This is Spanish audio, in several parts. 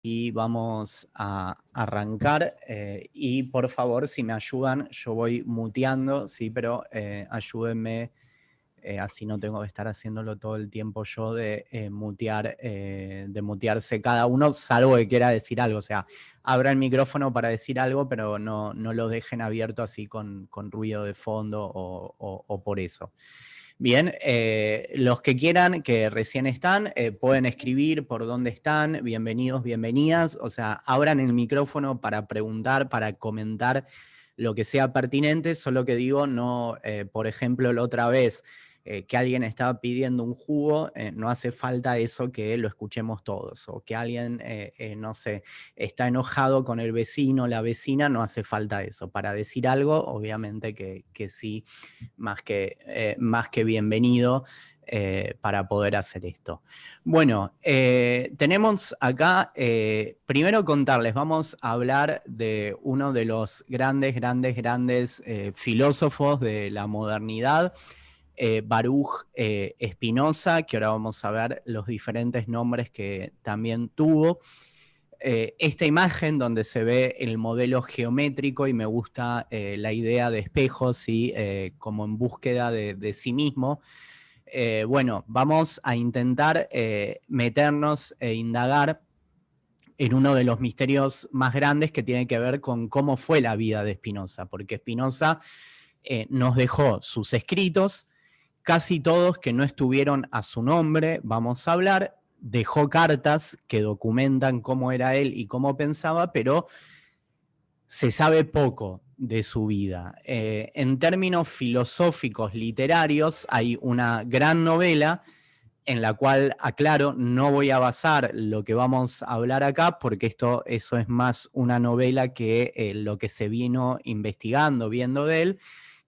Y vamos a arrancar y por favor si me ayudan, yo voy muteando, sí, pero ayúdenme, así no tengo que estar haciéndolo todo el tiempo yo de mutear, de mutearse cada uno, salvo que quiera decir algo, o sea, abra el micrófono para decir algo, pero no lo dejen abierto así con ruido de fondo o por eso. Bien, los que quieran, que recién están, pueden escribir por dónde están, bienvenidos, bienvenidas, o sea, abran el micrófono para preguntar, para comentar lo que sea pertinente, solo que digo, no, por ejemplo, la otra vez que alguien estaba pidiendo un jugo, no hace falta eso que lo escuchemos todos, o que alguien, no sé, está enojado con el vecino, la vecina, no hace falta eso. Para decir algo, obviamente que sí, más que bienvenido para poder hacer esto. Bueno, tenemos acá, primero contarles, vamos a hablar de uno de los grandes filósofos de la modernidad, Baruch Spinoza, que ahora vamos a ver los diferentes nombres que también tuvo. Esta imagen donde se ve el modelo geométrico y me gusta la idea de espejos, ¿sí? Como en búsqueda de sí mismo. Bueno, vamos a intentar meternos e indagar en uno de los misterios más grandes que tiene que ver con cómo fue la vida de Spinoza, porque Spinoza nos dejó sus escritos, casi todos que no estuvieron a su nombre, vamos a hablar, dejó cartas que documentan cómo era él y cómo pensaba, pero se sabe poco de su vida. En términos filosóficos, literarios, hay una gran novela en la cual, aclaro, no voy a basar lo que vamos a hablar acá, porque eso es más una novela que lo que se vino investigando, viendo de él,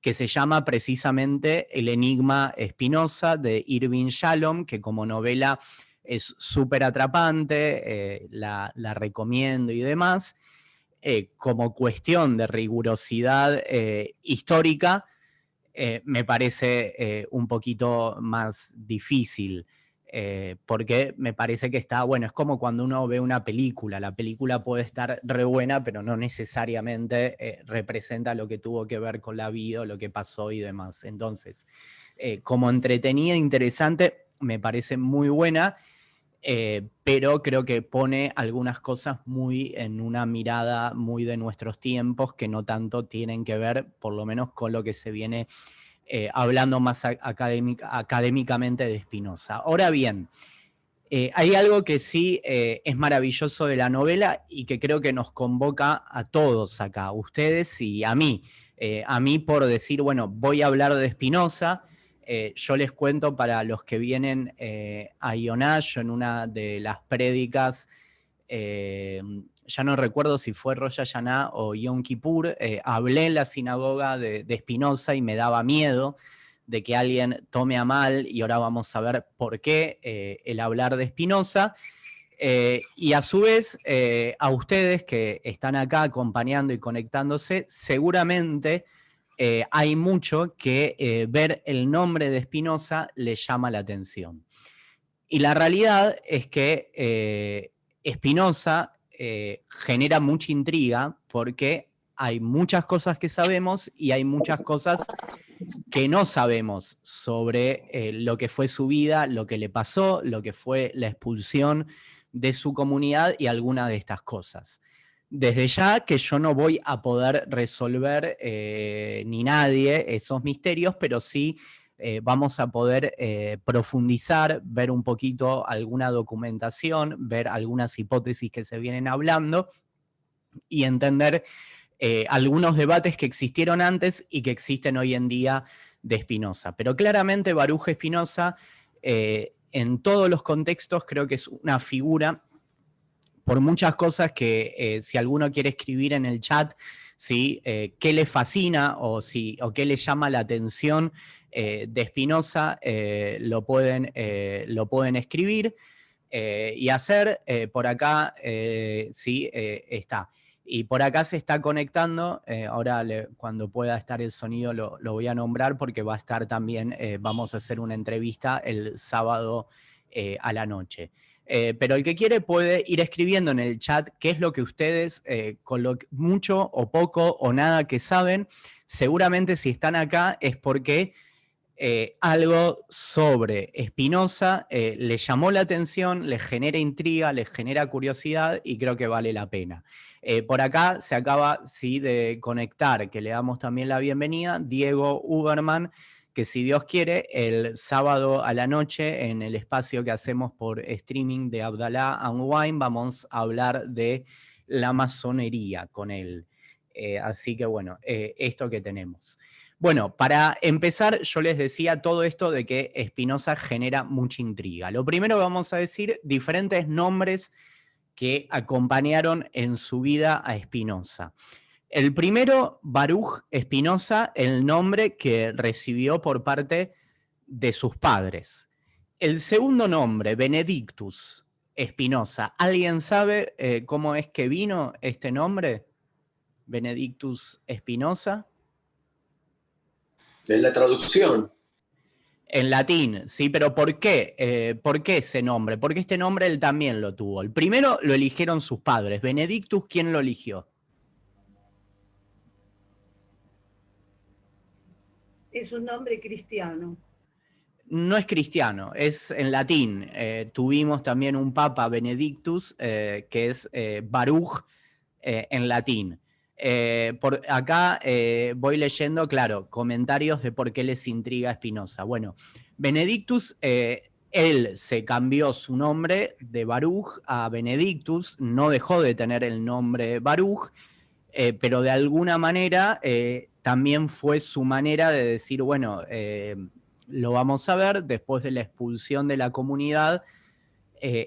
que se llama precisamente El Enigma Spinoza de Irving Yalom, que como novela es súper atrapante, la recomiendo y demás. Como cuestión de rigurosidad histórica, me parece un poquito más difícil, porque me parece que está, bueno, es como cuando uno ve una película, la película puede estar re buena, pero no necesariamente representa lo que tuvo que ver con la vida, lo que pasó y demás. Entonces, como entretenida, interesante, me parece muy buena, pero creo que pone algunas cosas muy en una mirada muy de nuestros tiempos que no tanto tienen que ver, por lo menos con lo que se viene hablando más académicamente de Spinoza. Ahora bien, hay algo que sí es maravilloso de la novela y que creo que nos convoca a todos acá, a ustedes y a mí. A mí por decir, bueno, voy a hablar de Spinoza. Yo les cuento para los que vienen a Ionash en una de las prédicas, ya no recuerdo si fue Rosh Hashanah o Yom Kippur, hablé en la sinagoga de Spinoza y me daba miedo de que alguien tome a mal, y ahora vamos a ver por qué el hablar de Spinoza. Y a su vez, a ustedes que están acá acompañando y conectándose, seguramente hay mucho que ver el nombre de Spinoza les llama la atención. Y la realidad es que Spinoza genera mucha intriga porque hay muchas cosas que sabemos y hay muchas cosas que no sabemos sobre lo que fue su vida, lo que le pasó, lo que fue la expulsión de su comunidad y alguna de estas cosas. Desde ya que yo no voy a poder resolver ni nadie esos misterios, pero sí vamos a poder profundizar, ver un poquito alguna documentación, ver algunas hipótesis que se vienen hablando y entender algunos debates que existieron antes y que existen hoy en día de Spinoza. Pero claramente Baruch Spinoza, en todos los contextos, creo que es una figura por muchas cosas que si alguno quiere escribir en el chat, ¿sí? Qué le fascina o qué le llama la atención de Spinoza, lo pueden escribir y hacer. Por acá, sí, está. Y por acá se está conectando, ahora cuando pueda estar el sonido lo voy a nombrar porque va a estar también, vamos a hacer una entrevista el sábado a la noche. Pero el que quiere puede ir escribiendo en el chat qué es lo que ustedes, con lo mucho o poco o nada que saben, seguramente si están acá es porque algo sobre Spinoza les llamó la atención, les genera intriga, les genera curiosidad y creo que vale la pena. Por acá se acaba de conectar, que le damos también la bienvenida, Diego Uberman, que si Dios quiere, el sábado a la noche en el espacio que hacemos por streaming de Abdalá Unwind vamos a hablar de la masonería con él. Así que bueno, esto que tenemos. Bueno, para empezar, yo les decía todo esto de que Spinoza genera mucha intriga. Lo primero que vamos a decir, diferentes nombres que acompañaron en su vida a Spinoza. El primero, Baruch Spinoza, el nombre que recibió por parte de sus padres. El segundo nombre, Benedictus Spinoza. ¿Alguien sabe cómo es que vino este nombre? Benedictus Spinoza. En la traducción. En latín, sí, pero ¿por qué? ¿Por qué ese nombre? Porque este nombre él también lo tuvo. El primero lo eligieron sus padres. Benedictus, ¿quién lo eligió? Es un nombre cristiano. No es cristiano, es en latín. Tuvimos también un papa, Benedictus, que es Baruch en latín. Por acá voy leyendo, claro, comentarios de por qué les intriga Spinoza. Bueno, Benedictus, él se cambió su nombre de Baruch a Benedictus, no dejó de tener el nombre Baruch, pero de alguna manera también fue su manera de decir, bueno, lo vamos a ver, después de la expulsión de la comunidad,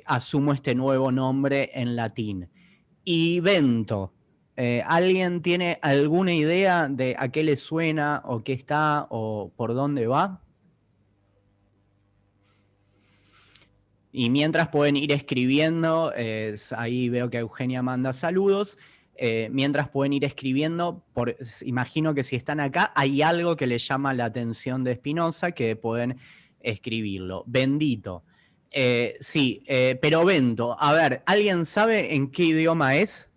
asumo este nuevo nombre en latín. Y Bento, ¿alguien tiene alguna idea de a qué le suena o qué está o por dónde va? Y mientras pueden ir escribiendo, ahí veo que Eugenia manda saludos, mientras pueden ir escribiendo, imagino que si están acá hay algo que les llama la atención de Spinoza que pueden escribirlo. Bendito. Sí, pero Bento, a ver, ¿alguien sabe en qué idioma es?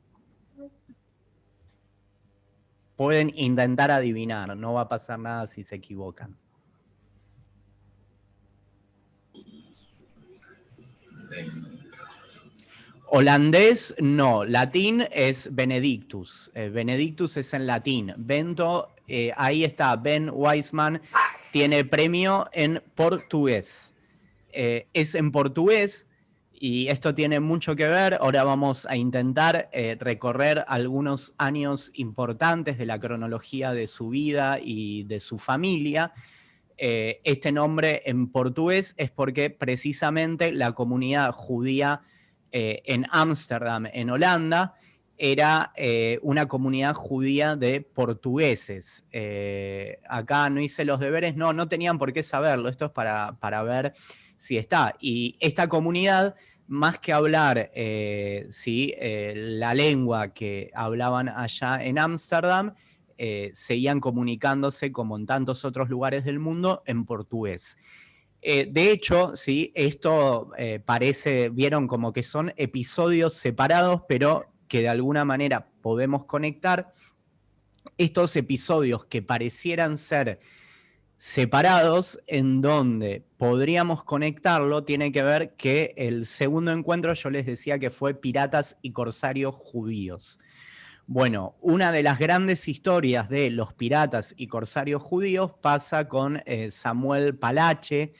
Pueden intentar adivinar, no va a pasar nada si se equivocan. Holandés, no. Latín es Benedictus. Benedictus es en latín. Bento, ahí está, Ben Weisman, tiene premio en portugués. Es en portugués y esto tiene mucho que ver. Ahora vamos a intentar recorrer algunos años importantes de la cronología de su vida y de su familia. Este nombre en portugués es porque precisamente la comunidad judía en Ámsterdam, en Holanda, era una comunidad judía de portugueses. Acá no hice los deberes, no tenían por qué saberlo, esto es para ver si está. Y esta comunidad, más que hablar la lengua que hablaban allá en Ámsterdam, seguían comunicándose, como en tantos otros lugares del mundo, en portugués. De hecho, sí, esto vieron como que son episodios separados, pero que de alguna manera podemos conectar. Estos episodios que parecieran ser separados, en donde podríamos conectarlo, tiene que ver que el segundo encuentro yo les decía que fue piratas y corsarios judíos. Bueno, una de las grandes historias de los piratas y corsarios judíos pasa con Samuel Palache,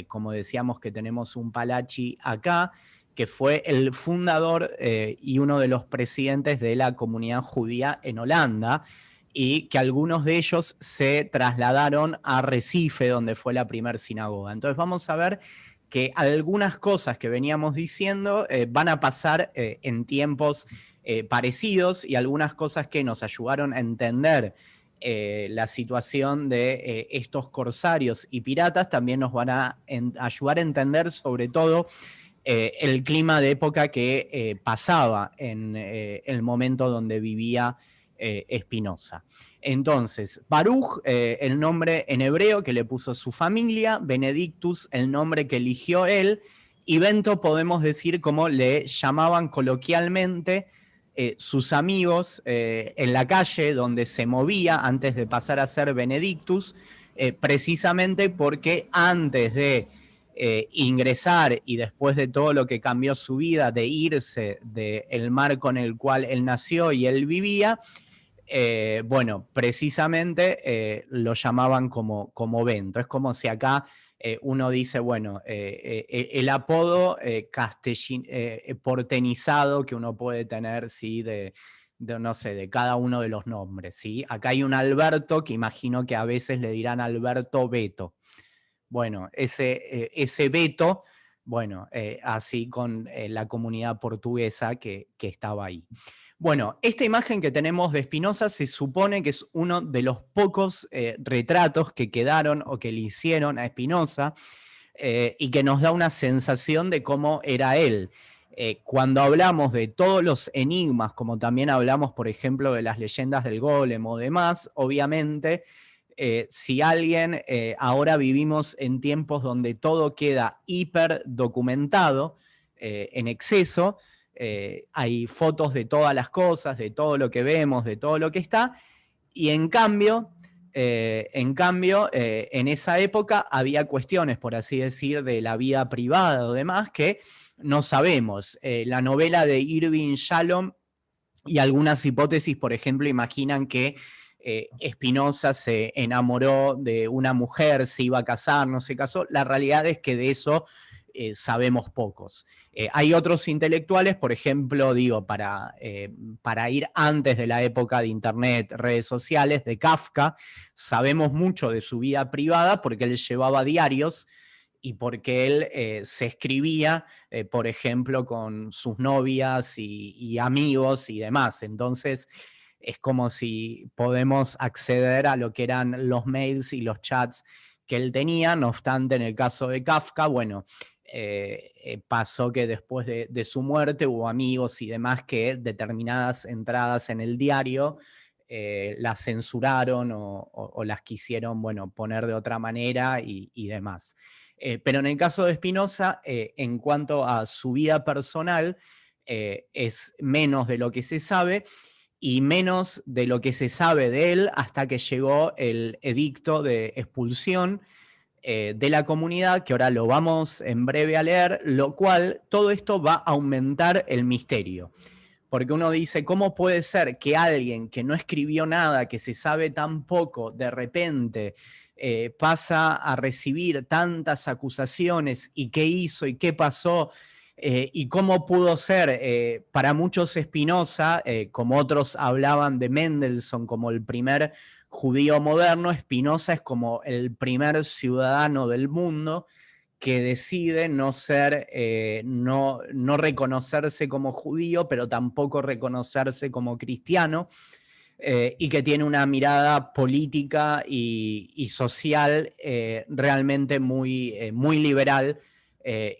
como decíamos que tenemos un Palachi acá, que fue el fundador y uno de los presidentes de la comunidad judía en Holanda, y que algunos de ellos se trasladaron a Recife, donde fue la primera sinagoga. Entonces vamos a ver que algunas cosas que veníamos diciendo van a pasar en tiempos parecidos, y algunas cosas que nos ayudaron a entender la situación de estos corsarios y piratas también nos van a ayudar a entender sobre todo el clima de época que pasaba en el momento donde vivía Spinoza. Entonces, Baruch, el nombre en hebreo que le puso su familia, Benedictus, el nombre que eligió él, y bento podemos decir como le llamaban coloquialmente sus amigos en la calle donde se movía antes de pasar a ser Benedictus, precisamente porque antes de ingresar y después de todo lo que cambió su vida, de irse del marco en el cual él nació y él vivía, bueno, precisamente lo llamaban como Bento. Es como si acá uno dice, bueno, el apodo porteñizado que uno puede tener, ¿sí? No sé, de cada uno de los nombres, ¿sí? Acá hay un Alberto que imagino que a veces le dirán Alberto Beto. Bueno, ese Beto, bueno, así con la comunidad portuguesa que estaba ahí. Bueno, esta imagen que tenemos de Spinoza se supone que es uno de los pocos retratos que quedaron o que le hicieron a Spinoza y que nos da una sensación de cómo era él. Cuando hablamos de todos los enigmas, como también hablamos, por ejemplo, de las leyendas del Golem o demás, obviamente, si alguien, ahora vivimos en tiempos donde todo queda hiper documentado en exceso, hay fotos de todas las cosas, de todo lo que vemos, de todo lo que está, y en cambio, en esa época había cuestiones, por así decir, de la vida privada o demás que no sabemos. La novela de Irving Yalom y algunas hipótesis, por ejemplo, imaginan que Spinoza se enamoró de una mujer, se iba a casar, no se casó. La realidad es que de eso sabemos pocos. Hay otros intelectuales, por ejemplo, digo, para ir antes de la época de internet, redes sociales, de Kafka, sabemos mucho de su vida privada porque él llevaba diarios y porque él se escribía, por ejemplo, con sus novias y amigos y demás. Entonces, es como si podemos acceder a lo que eran los mails y los chats que él tenía. No obstante, en el caso de Kafka, bueno, pasó que después de su muerte hubo amigos y demás que determinadas entradas en el diario las censuraron o las quisieron, bueno, poner de otra manera y demás. Pero en el caso de Spinoza, en cuanto a su vida personal, es menos de lo que se sabe y menos de lo que se sabe de él hasta que llegó el edicto de expulsión de la comunidad, que ahora lo vamos en breve a leer, lo cual todo esto va a aumentar el misterio. Porque uno dice, ¿cómo puede ser que alguien que no escribió nada, que se sabe tan poco, de repente pasa a recibir tantas acusaciones y qué hizo y qué pasó? Y cómo pudo ser, para muchos Spinoza, como otros hablaban de Mendelssohn como el primer judío moderno, Spinoza es como el primer ciudadano del mundo que decide no ser, no reconocerse como judío, pero tampoco reconocerse como cristiano, y que tiene una mirada política y social realmente muy liberal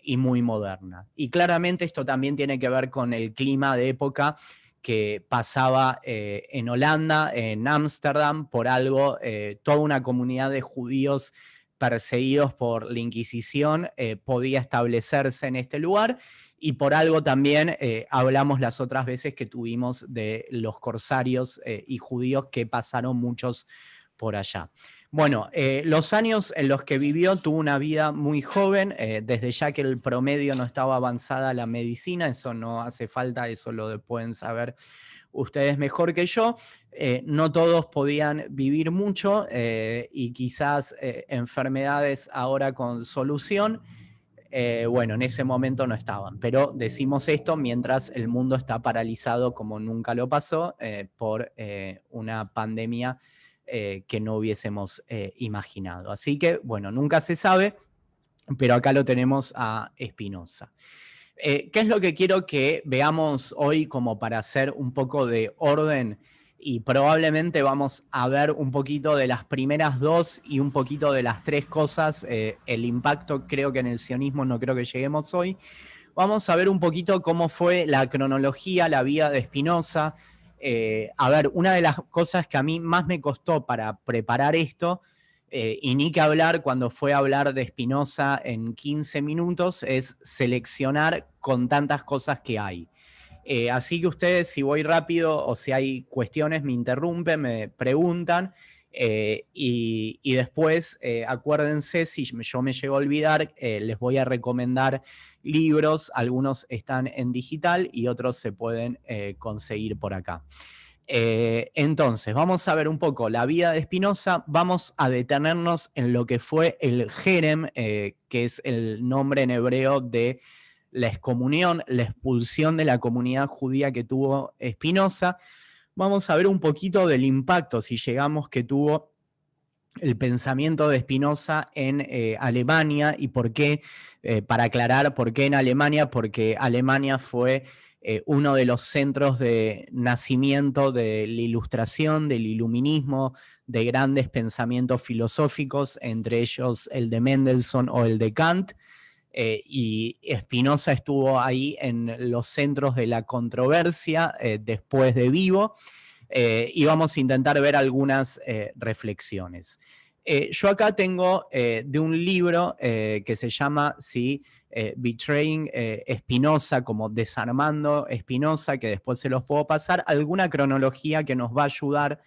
y muy moderna. Y claramente esto también tiene que ver con el clima de época que pasaba en Holanda, en Ámsterdam, por algo, toda una comunidad de judíos perseguidos por la Inquisición podía establecerse en este lugar, y por algo también hablamos las otras veces que tuvimos de los corsarios y judíos que pasaron muchos por allá. Bueno, los años en los que vivió, tuvo una vida muy joven, desde ya que el promedio no estaba avanzada la medicina, eso no hace falta, eso lo pueden saber ustedes mejor que yo. No todos podían vivir mucho y quizás enfermedades ahora con solución, bueno, en ese momento no estaban. Pero decimos esto mientras el mundo está paralizado como nunca lo pasó por una pandemia que no hubiésemos imaginado. Así que, bueno, nunca se sabe, pero acá lo tenemos a Spinoza. ¿Qué es lo que quiero que veamos hoy como para hacer un poco de orden? Y probablemente vamos a ver un poquito de las primeras dos y un poquito de las tres cosas. El impacto creo que en el sionismo no creo que lleguemos hoy. Vamos a ver un poquito cómo fue la cronología, la vida de Spinoza. A ver, una de las cosas que a mí más me costó para preparar esto y ni que hablar cuando fue a hablar de Spinoza en 15 minutos, es seleccionar con tantas cosas que hay. Así que ustedes, si voy rápido o si hay cuestiones, me interrumpen, me preguntan. Y después, acuérdense, si yo me llego a olvidar, les voy a recomendar libros. Algunos están en digital y otros se pueden conseguir por acá. Entonces, vamos a ver un poco la vida de Spinoza. Vamos a detenernos en lo que fue el Jerem, que es el nombre en hebreo de la excomunión, la expulsión de la comunidad judía que tuvo Spinoza. Vamos a ver un poquito del impacto, si llegamos, que tuvo el pensamiento de Spinoza en Alemania y por qué, para aclarar por qué en Alemania, porque Alemania fue uno de los centros de nacimiento de la Ilustración, del Iluminismo, de grandes pensamientos filosóficos, entre ellos el de Mendelssohn o el de Kant. Y Spinoza estuvo ahí en los centros de la controversia después de vivo, y vamos a intentar ver algunas reflexiones. Yo acá tengo de un libro que se llama Betraying Spinoza, como Desarmando Spinoza, que después se los puedo pasar, alguna cronología que nos va a ayudar.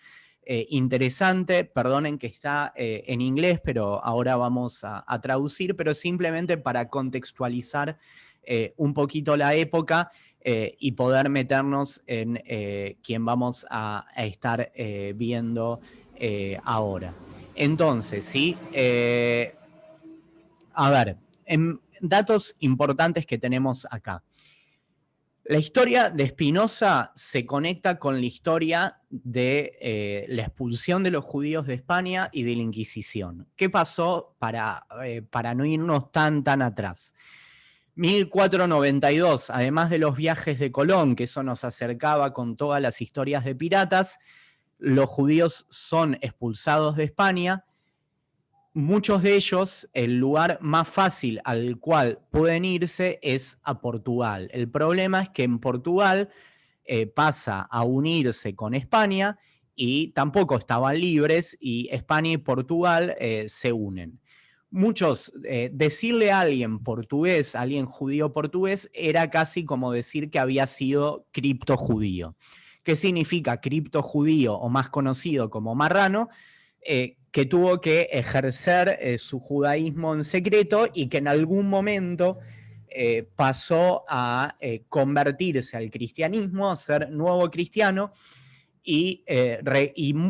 Interesante, perdonen que está en inglés, pero ahora vamos a traducir, pero simplemente para contextualizar un poquito la época y poder meternos en quien vamos a estar viendo ahora. Entonces, ¿sí? A ver, datos importantes que tenemos acá. La historia de Spinoza se conecta con la historia de la expulsión de los judíos de España y de la Inquisición. ¿Qué pasó para no irnos tan atrás? 1492, además de los viajes de Colón, que eso nos acercaba con todas las historias de piratas, los judíos son expulsados de España. Muchos de ellos, el lugar más fácil al cual pueden irse es a Portugal. El problema es que en Portugal pasa a unirse con España y tampoco estaban libres, y España y Portugal se unen. Muchos, decirle a alguien portugués, a alguien judío portugués, era casi como decir que había sido criptojudío. ¿Qué significa criptojudío, o más conocido como marrano? Que tuvo que ejercer su judaísmo en secreto y que en algún momento pasó a convertirse al cristianismo, a ser nuevo cristiano, y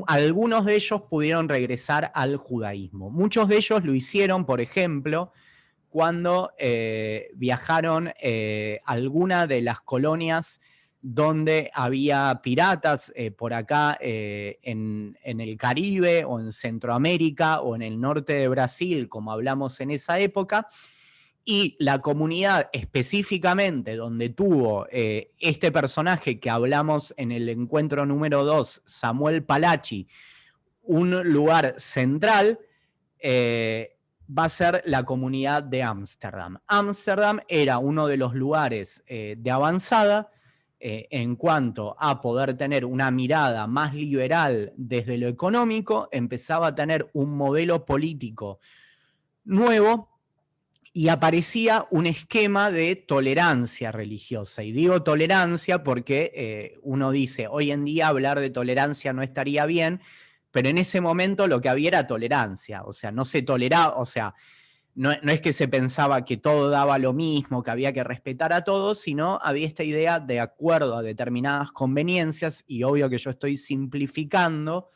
algunos de ellos pudieron regresar al judaísmo. Muchos de ellos lo hicieron, por ejemplo, cuando viajaron a alguna de las colonias donde había piratas, por acá en el Caribe o en Centroamérica o en el norte de Brasil, como hablamos en esa época. Y la comunidad específicamente donde tuvo este personaje que hablamos en el encuentro número 2, Samuel Palacci, un lugar central, va a ser la comunidad de Ámsterdam. Ámsterdam era uno de los lugares de avanzada en cuanto a poder tener una mirada más liberal desde lo económico, empezaba a tener un modelo político nuevo y aparecía un esquema de tolerancia religiosa. Y digo tolerancia porque uno dice, hoy en día hablar de tolerancia no estaría bien, pero en ese momento lo que había era tolerancia, o sea, no se toleraba, o sea, no es que se pensaba que todo daba lo mismo, que había que respetar a todos, sino había esta idea de acuerdo a determinadas conveniencias, y obvio que yo estoy simplificando,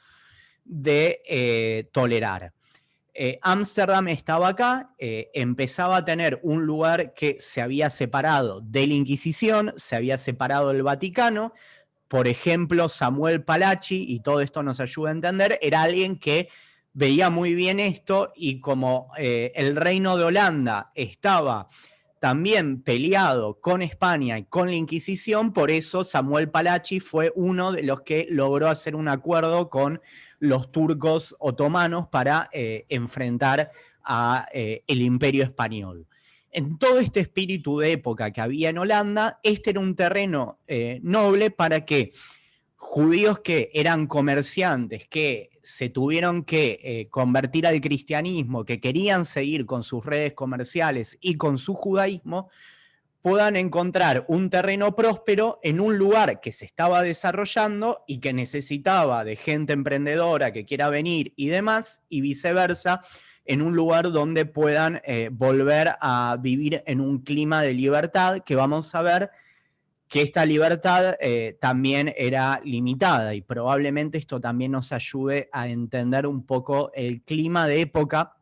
de tolerar. Ámsterdam estaba acá, empezaba a tener un lugar que se había separado de la Inquisición, se había separado del Vaticano. Por ejemplo, Samuel Palacci, y todo esto nos ayuda a entender, era alguien que veía muy bien esto, y como el Reino de Holanda estaba también peleado con España y con la Inquisición, por eso Samuel Palacci fue uno de los que logró hacer un acuerdo con los turcos otomanos para enfrentar a el Imperio Español. En todo este espíritu de época que había en Holanda, este era un terreno noble para que judíos que eran comerciantes, que se tuvieron que convertir al cristianismo, que querían seguir con sus redes comerciales y con su judaísmo, puedan encontrar un terreno próspero en un lugar que se estaba desarrollando y que necesitaba de gente emprendedora que quiera venir y demás, y viceversa, en un lugar donde puedan volver a vivir en un clima de libertad, que vamos a ver que esta libertad también era limitada, y probablemente esto también nos ayude a entender un poco el clima de época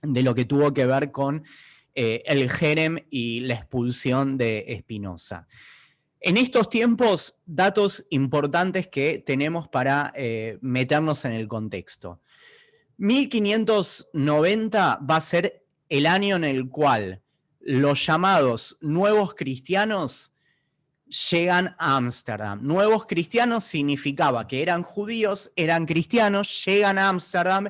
de lo que tuvo que ver con el Jerem y la expulsión de Spinoza. En estos tiempos, datos importantes que tenemos para meternos en el contexto. 1590 va a ser el año en el cual los llamados nuevos cristianos llegan a Ámsterdam. Nuevos cristianos significaba que eran judíos, eran cristianos, llegan a Ámsterdam,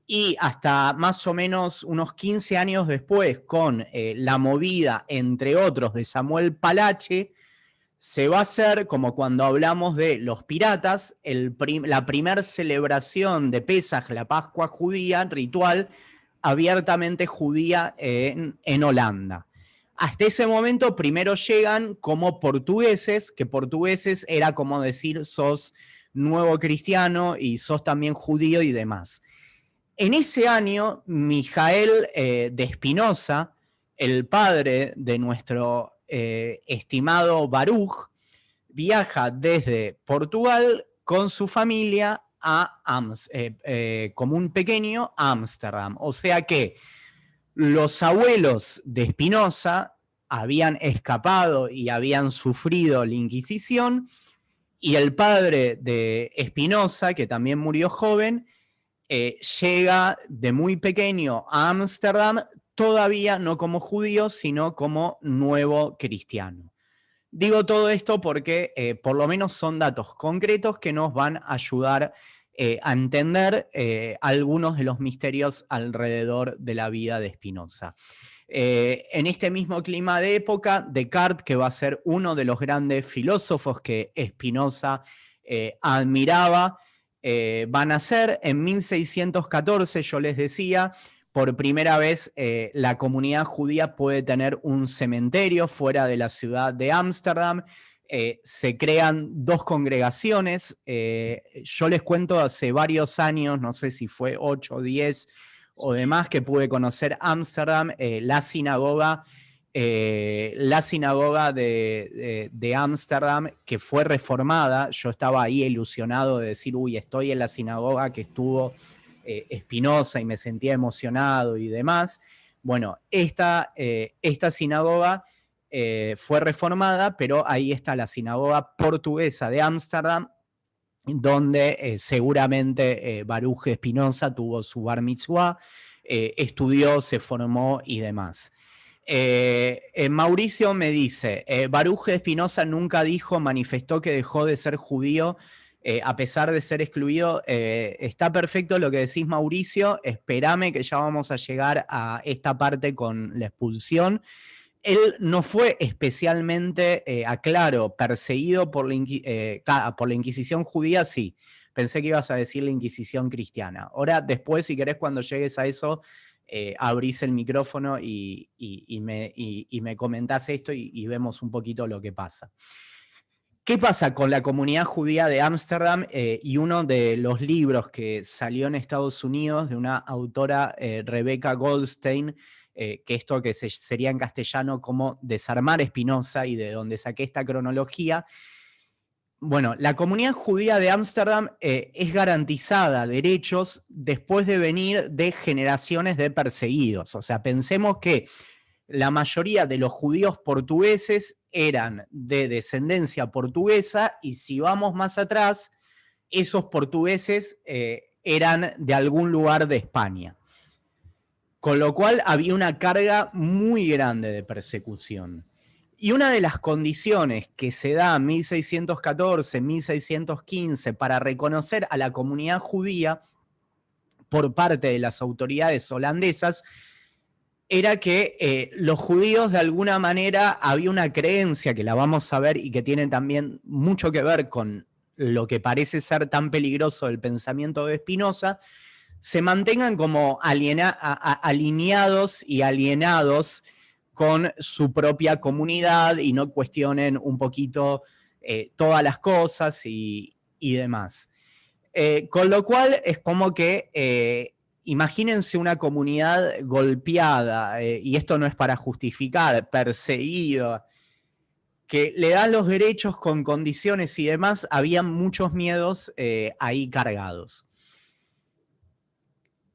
y hasta más o menos unos 15 años después, con la movida, entre otros, de Samuel Palache, se va a hacer, como cuando hablamos de los piratas, la primera celebración de Pesaj, la Pascua judía, ritual, abiertamente judía en Holanda. Hasta ese momento primero llegan como portugueses, que portugueses era como decir sos nuevo cristiano y sos también judío y demás. En ese año, Mijael de Spinoza, el padre de nuestro estimado Baruch, viaja desde Portugal con su familia como un pequeño Ámsterdam. O sea que los abuelos de Spinoza habían escapado y habían sufrido la Inquisición, y el padre de Spinoza, que también murió joven, llega de muy pequeño a Ámsterdam, todavía no como judío, sino como nuevo cristiano. Digo todo esto porque por lo menos son datos concretos que nos van a ayudar a entender algunos de los misterios alrededor de la vida de Spinoza. En este mismo clima de época, Descartes, que va a ser uno de los grandes filósofos que Spinoza admiraba, van a ser en 1614, yo les decía, por primera vez la comunidad judía puede tener un cementerio fuera de la ciudad de Ámsterdam. Se crean dos congregaciones. Yo les cuento hace varios años, no sé si fue 8 o 10 o demás, que pude conocer Ámsterdam, la sinagoga de Ámsterdam, que fue reformada. Yo estaba ahí ilusionado de decir, uy, estoy en la sinagoga que estuvo Spinoza, y me sentía emocionado y demás. Bueno, esta sinagoga fue reformada, pero ahí está la sinagoga portuguesa de Ámsterdam, donde seguramente Baruch Spinoza tuvo su bar mitzvah, estudió, se formó y demás. Mauricio me dice, Baruch Spinoza nunca manifestó que dejó de ser judío a pesar de ser excluido. Está perfecto lo que decís, Mauricio, espérame que ya vamos a llegar a esta parte con la expulsión. Él no fue especialmente, aclaro, perseguido por la Inquisición judía, sí. Pensé que ibas a decir la Inquisición cristiana. Ahora, después, si querés, cuando llegues a eso, abrís el micrófono y me comentás esto y vemos un poquito lo que pasa. ¿Qué pasa con la comunidad judía de Ámsterdam? Y uno de los libros que salió en Estados Unidos de una autora, Rebecca Goldstein, que esto que sería en castellano como Desarmar Spinoza, y de donde saqué esta cronología. Bueno, la comunidad judía de Ámsterdam es garantizada derechos después de venir de generaciones de perseguidos. O sea, pensemos que la mayoría de los judíos portugueses eran de descendencia portuguesa, y si vamos más atrás, esos portugueses eran de algún lugar de España. Con lo cual había una carga muy grande de persecución. Y una de las condiciones que se da en 1614, 1615 para reconocer a la comunidad judía por parte de las autoridades holandesas era que los judíos, de alguna manera, había una creencia que la vamos a ver y que tiene también mucho que ver con lo que parece ser tan peligroso del pensamiento de Spinoza, se mantengan como alineados y alienados con su propia comunidad y no cuestionen un poquito todas las cosas y demás. Con lo cual es como que imagínense una comunidad golpeada, y esto no es para justificar, perseguida, que le dan los derechos con condiciones y demás. Había muchos miedos ahí cargados.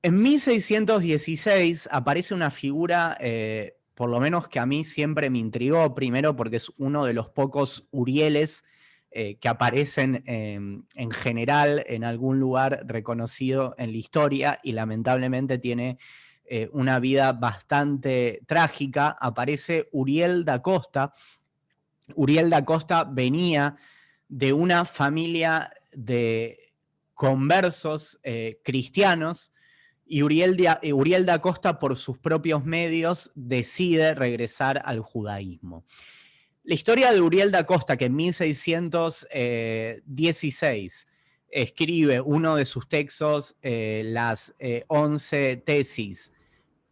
En 1616 aparece una figura, por lo menos que a mí siempre me intrigó, primero porque es uno de los pocos Urieles que aparecen en general en algún lugar reconocido en la historia, y lamentablemente tiene una vida bastante trágica. Aparece Uriel da Costa. Uriel da Costa venía de una familia de conversos cristianos, y Uriel da Costa, por sus propios medios, decide regresar al judaísmo. La historia de Uriel da Costa, que en 1616 escribe uno de sus textos, las 11 tesis,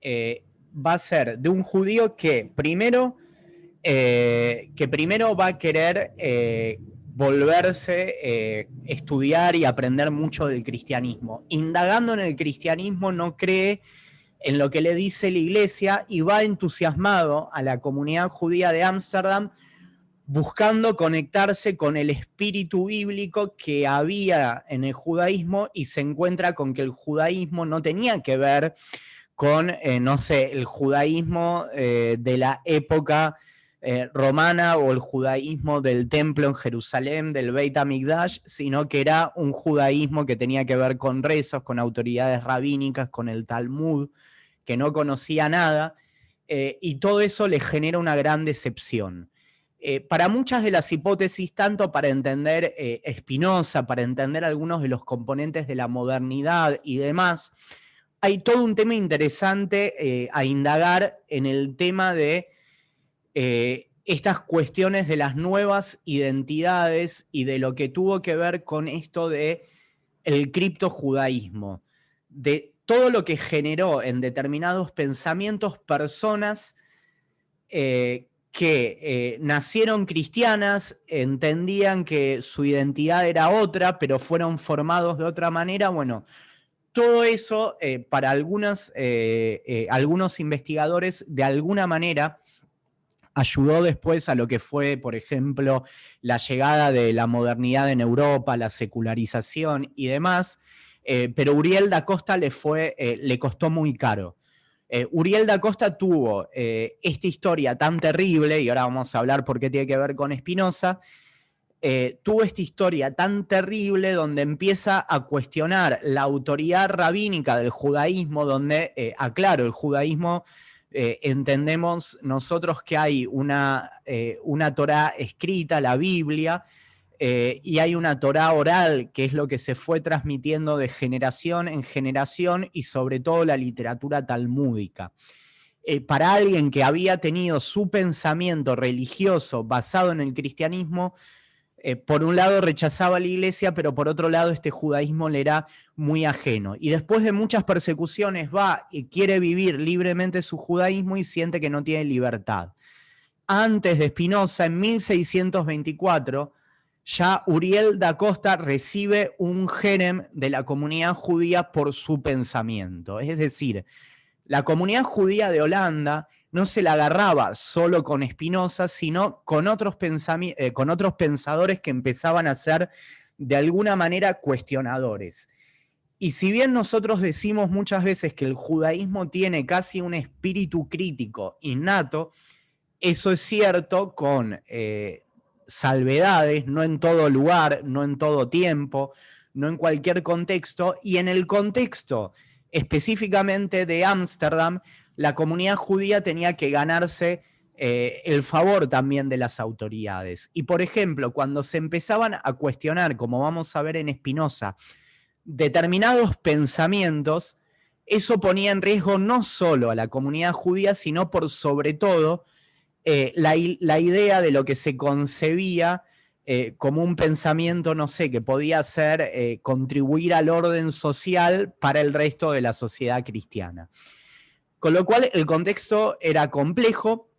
va a ser de un judío que primero va a querer volverse, estudiar y aprender mucho del cristianismo. Indagando en el cristianismo, no cree en lo que le dice la iglesia y va entusiasmado a la comunidad judía de Ámsterdam, buscando conectarse con el espíritu bíblico que había en el judaísmo, y se encuentra con que el judaísmo no tenía que ver con, no sé, el judaísmo de la época romana o el judaísmo del templo en Jerusalén, del Beit HaMikdash, sino que era un judaísmo que tenía que ver con rezos, con autoridades rabínicas, con el Talmud, que no conocía nada, y todo eso le genera una gran decepción. Para muchas de las hipótesis, tanto para entender Spinoza, para entender algunos de los componentes de la modernidad y demás, hay todo un tema interesante a indagar en el tema de estas cuestiones de las nuevas identidades y de lo que tuvo que ver con esto de el criptojudaísmo, de todo lo que generó en determinados pensamientos personas que nacieron cristianas, entendían que su identidad era otra, pero fueron formados de otra manera. Bueno, todo eso para algunos investigadores, de alguna manera, ayudó después a lo que fue, por ejemplo, la llegada de la modernidad en Europa, la secularización y demás, pero Uriel da Costa le costó muy caro. Uriel da Costa tuvo esta historia tan terrible, y ahora vamos a hablar por qué tiene que ver con Spinoza. Tuvo esta historia tan terrible donde empieza a cuestionar la autoridad rabínica del judaísmo, donde, aclaro, el judaísmo, entendemos nosotros que hay una Torá escrita, la Biblia, y hay una Torá oral, que es lo que se fue transmitiendo de generación en generación, y sobre todo la literatura talmúdica. Para alguien que había tenido su pensamiento religioso basado en el cristianismo, por un lado rechazaba a la iglesia, pero por otro lado este judaísmo le era muy ajeno. Y después de muchas persecuciones va y quiere vivir libremente su judaísmo y siente que no tiene libertad. Antes de Spinoza, en 1624, ya Uriel da Costa recibe un jerem de la comunidad judía por su pensamiento. Es decir, la comunidad judía de Holanda no se la agarraba solo con Spinoza, sino con otros pensadores que empezaban a ser de alguna manera cuestionadores. Y si bien nosotros decimos muchas veces que el judaísmo tiene casi un espíritu crítico innato, eso es cierto con salvedades, no en todo lugar, no en todo tiempo, no en cualquier contexto, y en el contexto específicamente de Ámsterdam, la comunidad judía tenía que ganarse el favor también de las autoridades. Y por ejemplo, cuando se empezaban a cuestionar, como vamos a ver en Spinoza, determinados pensamientos, eso ponía en riesgo no solo a la comunidad judía, sino por sobre todo la idea de lo que se concebía como un pensamiento, no sé, que podía ser contribuir al orden social para el resto de la sociedad cristiana. Con lo cual el contexto era complejo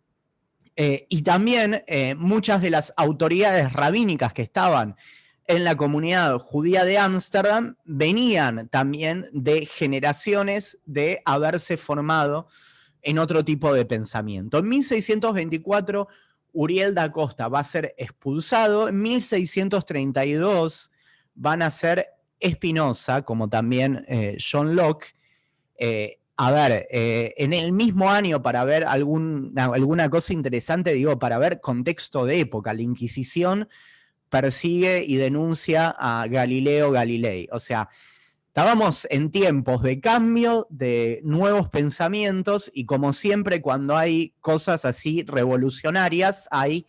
y también muchas de las autoridades rabínicas que estaban en la comunidad judía de Ámsterdam venían también de generaciones de haberse formado en otro tipo de pensamiento. En 1624, Uriel da Costa va a ser expulsado. En 1632 van a ser Spinoza, como también John Locke. En el mismo año, para ver alguna cosa interesante, digo, para ver contexto de época, la Inquisición persigue y denuncia a Galileo Galilei. O sea, estábamos en tiempos de cambio, de nuevos pensamientos, y como siempre cuando hay cosas así revolucionarias, hay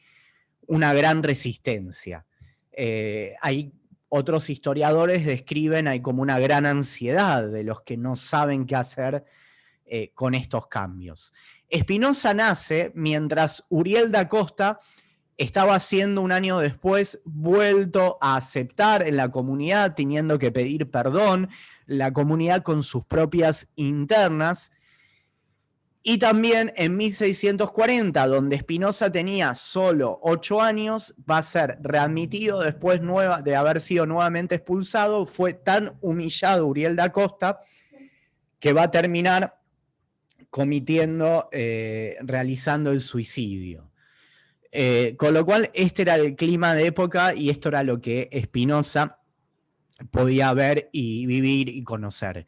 una gran resistencia. Hay otros historiadores describen, hay como una gran ansiedad de los que no saben qué hacer con estos cambios. Spinoza nace mientras Uriel da Costa estaba siendo un año después vuelto a aceptar en la comunidad, teniendo que pedir perdón, la comunidad con sus propias internas. Y también en 1640, donde Spinoza tenía solo 8 años, va a ser readmitido después de haber sido nuevamente expulsado. Fue tan humillado Uriel da Costa que va a terminar realizando el suicidio. Con lo cual, este era el clima de época y esto era lo que Spinoza podía ver y vivir y conocer.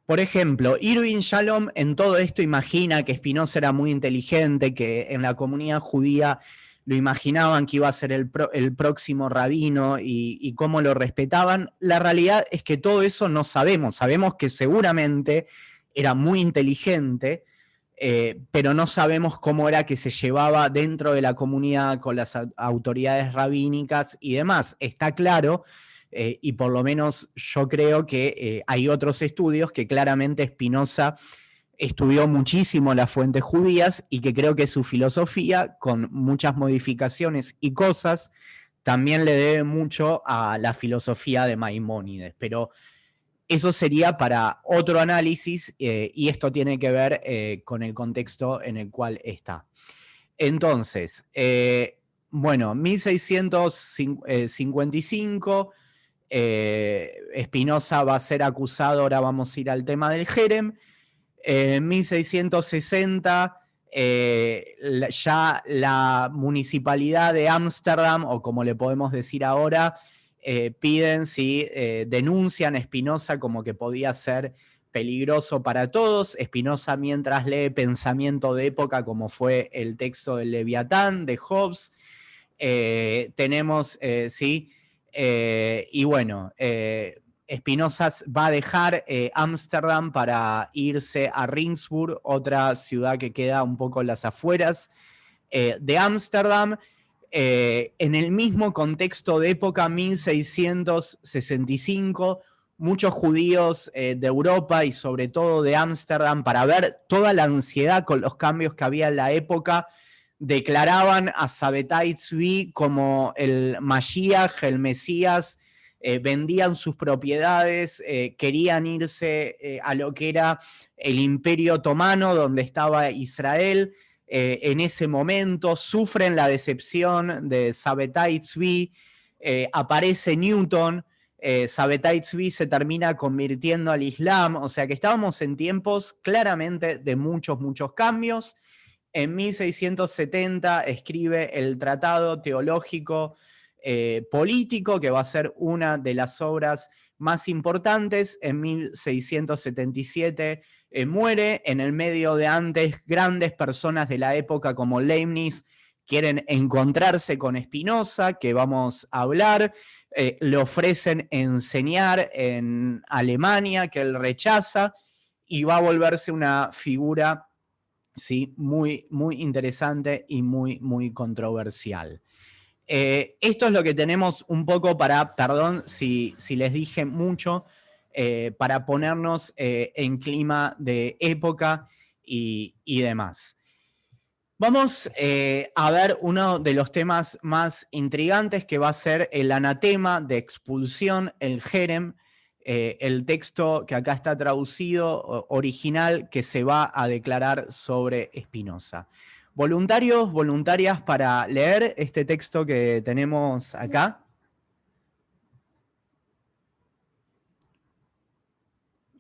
Por ejemplo, Irving Yalom en todo esto imagina que Spinoza era muy inteligente, que en la comunidad judía lo imaginaban que iba a ser el próximo rabino y cómo lo respetaban. La realidad es que todo eso no sabemos. Sabemos que seguramente era muy inteligente, pero no sabemos cómo era que se llevaba dentro de la comunidad con las autoridades rabínicas y demás. Está claro, y por lo menos yo creo que hay otros estudios que claramente Spinoza estudió muchísimo las fuentes judías y que creo que su filosofía, con muchas modificaciones y cosas, también le debe mucho a la filosofía de Maimónides. Pero eso sería para otro análisis y esto tiene que ver con el contexto en el cual está. Entonces, 1655, Spinoza va a ser acusado, ahora vamos a ir al tema del Jerem. En 1660, ya la municipalidad de Ámsterdam, o como le podemos decir ahora, piden, denuncian a Spinoza como que podía ser peligroso para todos. Spinoza, mientras lee pensamiento de época, como fue el texto del Leviatán, de Hobbes, tenemos, y bueno, Spinoza va a dejar Ámsterdam para irse a Ringsburg, otra ciudad que queda un poco en las afueras de Ámsterdam. En el mismo contexto de época, 1665, muchos judíos de Europa y sobre todo de Ámsterdam, para ver toda la ansiedad con los cambios que había en la época, declaraban a Sabbatai Tzvi como el Mashiach, el Mesías, vendían sus propiedades, querían irse a lo que era el Imperio Otomano, donde estaba Israel. En ese momento sufren la decepción de Sabbatai Tzvi, aparece Newton, Sabbatai Tzvi se termina convirtiendo al Islam, o sea que estábamos en tiempos claramente de muchos cambios. En 1670 escribe el Tratado Teológico Político, que va a ser una de las obras más importantes. En 1677 muere. En el medio de antes, grandes personas de la época como Leibniz quieren encontrarse con Spinoza, que vamos a hablar. Le ofrecen enseñar en Alemania, que él rechaza, y va a volverse una figura muy interesante y muy controversial. Esto es lo que tenemos un poco perdón si les dije mucho, para ponernos en clima de época y demás. Vamos a ver uno de los temas más intrigantes que va a ser el anatema de expulsión, el jerem, el texto que acá está traducido, original, que se va a declarar sobre Spinoza. Voluntarios, voluntarias para leer este texto que tenemos acá.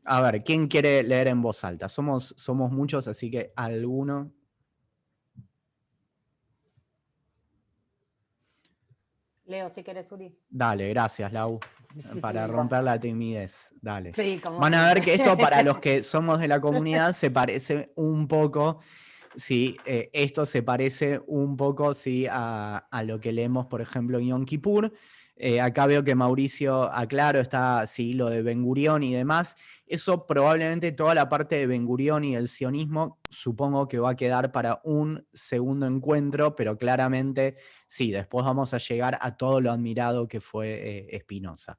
A ver, ¿quién quiere leer en voz alta? Somos muchos, así que alguno. Leo, si querés, Uri. Dale, gracias, Lau, para romper la timidez. Dale. Sí, como Van a ver siempre. que esto para los que somos de la comunidad se parece un poco, sí, esto se parece un poco, sí, a lo que leemos, por ejemplo, en Yom Kippur. Acá veo que Mauricio aclaro, está, sí, lo de Ben Gurión y demás. Eso probablemente toda la parte de Ben Gurión y el sionismo, supongo que va a quedar para un segundo encuentro, pero claramente sí, después vamos a llegar a todo lo admirado que fue Spinoza.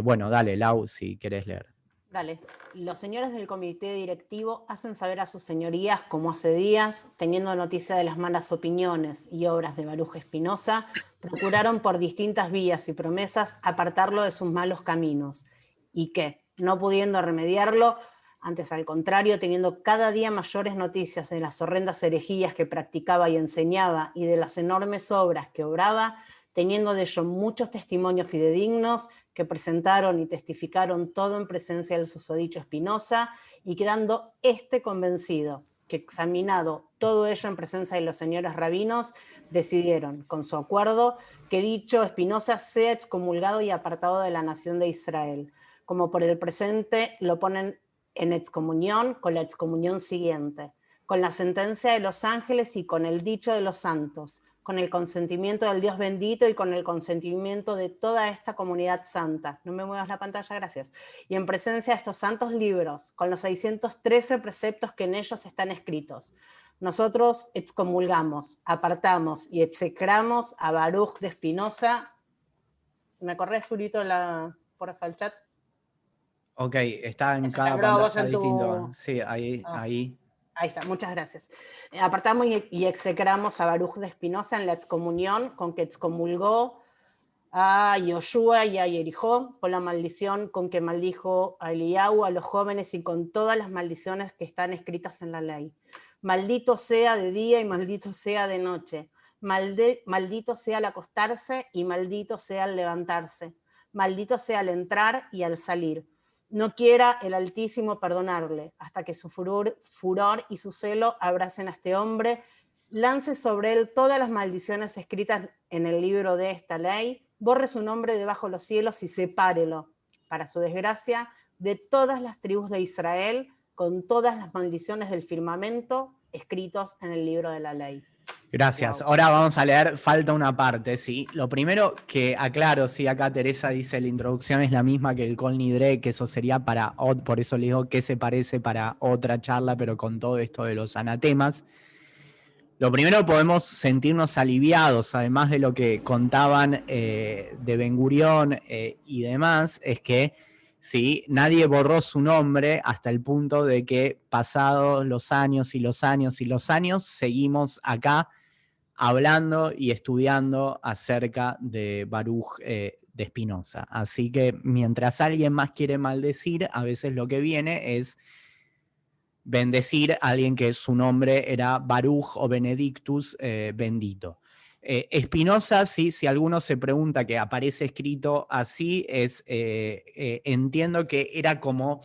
Bueno, dale, Lau, si querés leer. Dale. Los señores del comité directivo hacen saber a sus señorías, como hace días, teniendo noticia de las malas opiniones y obras de Baruch Spinoza, procuraron por distintas vías y promesas apartarlo de sus malos caminos, y que, no pudiendo remediarlo, antes al contrario, teniendo cada día mayores noticias de las horrendas herejías que practicaba y enseñaba y de las enormes obras que obraba, teniendo de ello muchos testimonios fidedignos, que presentaron y testificaron todo en presencia del susodicho Spinoza, y quedando convencido que examinado todo ello en presencia de los señores rabinos, decidieron, con su acuerdo, que dicho Spinoza sea excomulgado y apartado de la nación de Israel, como por el presente lo ponen en excomunión con la excomunión siguiente, con la sentencia de los ángeles y con el dicho de los santos, con el consentimiento del Dios bendito y con el consentimiento de toda esta comunidad santa. No me muevas la pantalla, gracias. Y en presencia de estos santos libros, con los 613 preceptos que en ellos están escritos, nosotros excomulgamos, apartamos y execramos a Baruch de Spinoza. ¿Me corres, Urito, por el chat? Ok, está en Eso cada está vos pantalla en distinto. tu... Sí, ahí, ahí. Ahí está, muchas gracias. Apartamos y execramos a Baruch de Spinoza en la excomunión con que excomulgó a Yoshua y a Jericó, con la maldición con que maldijo a Eliyahu, a los jóvenes y con todas las maldiciones que están escritas en la ley. Maldito sea de día y maldito sea de noche. Maldito sea al acostarse y maldito sea al levantarse. Maldito sea al entrar y al salir. No quiera el Altísimo perdonarle, hasta que su furor y su celo abracen a este hombre, lance sobre él todas las maldiciones escritas en el libro de esta ley, borre su nombre debajo de los cielos y sepárelo, para su desgracia, de todas las tribus de Israel, con todas las maldiciones del firmamento escritos en el libro de la ley. Gracias. Wow. Ahora vamos a leer, falta una parte, ¿sí? Lo primero que aclaro, sí, acá Teresa dice la introducción es la misma que el Kol Nidre, que eso sería por eso le digo que se parece para otra charla, pero con todo esto de los anatemas. Lo primero, podemos sentirnos aliviados, además de lo que contaban de Ben Gurión y demás, es que ¿sí? Nadie borró su nombre hasta el punto de que pasados los años y los años y los años, seguimos acá hablando y estudiando acerca de Baruch de Spinoza. Así que mientras alguien más quiere maldecir, a veces lo que viene es bendecir a alguien que su nombre era Baruch o Benedictus, bendito. Spinoza, sí, si alguno se pregunta que aparece escrito así, entiendo que era como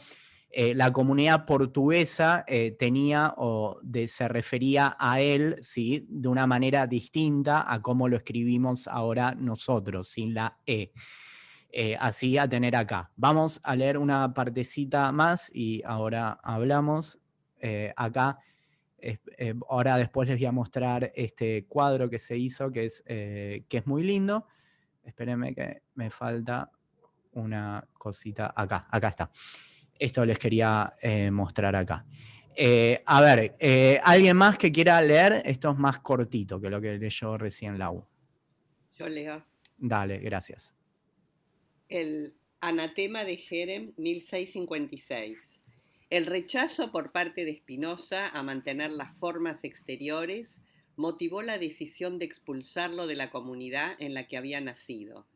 la comunidad portuguesa tenía se refería a él, ¿sí? De una manera distinta a cómo lo escribimos ahora nosotros, sin la E. Así a tener acá. Vamos a leer una partecita más y ahora hablamos. Acá, ahora después les voy a mostrar este cuadro que se hizo, que es muy lindo. Espérenme que me falta una cosita. Acá está. Esto les quería mostrar acá. A ver, ¿alguien más que quiera leer? Esto es más cortito que lo que leyó recién Lau. Yo leo. Dale, gracias. El anatema de Jerem 1656. El rechazo por parte de Spinoza a mantener las formas exteriores motivó la decisión de expulsarlo de la comunidad en la que había nacido.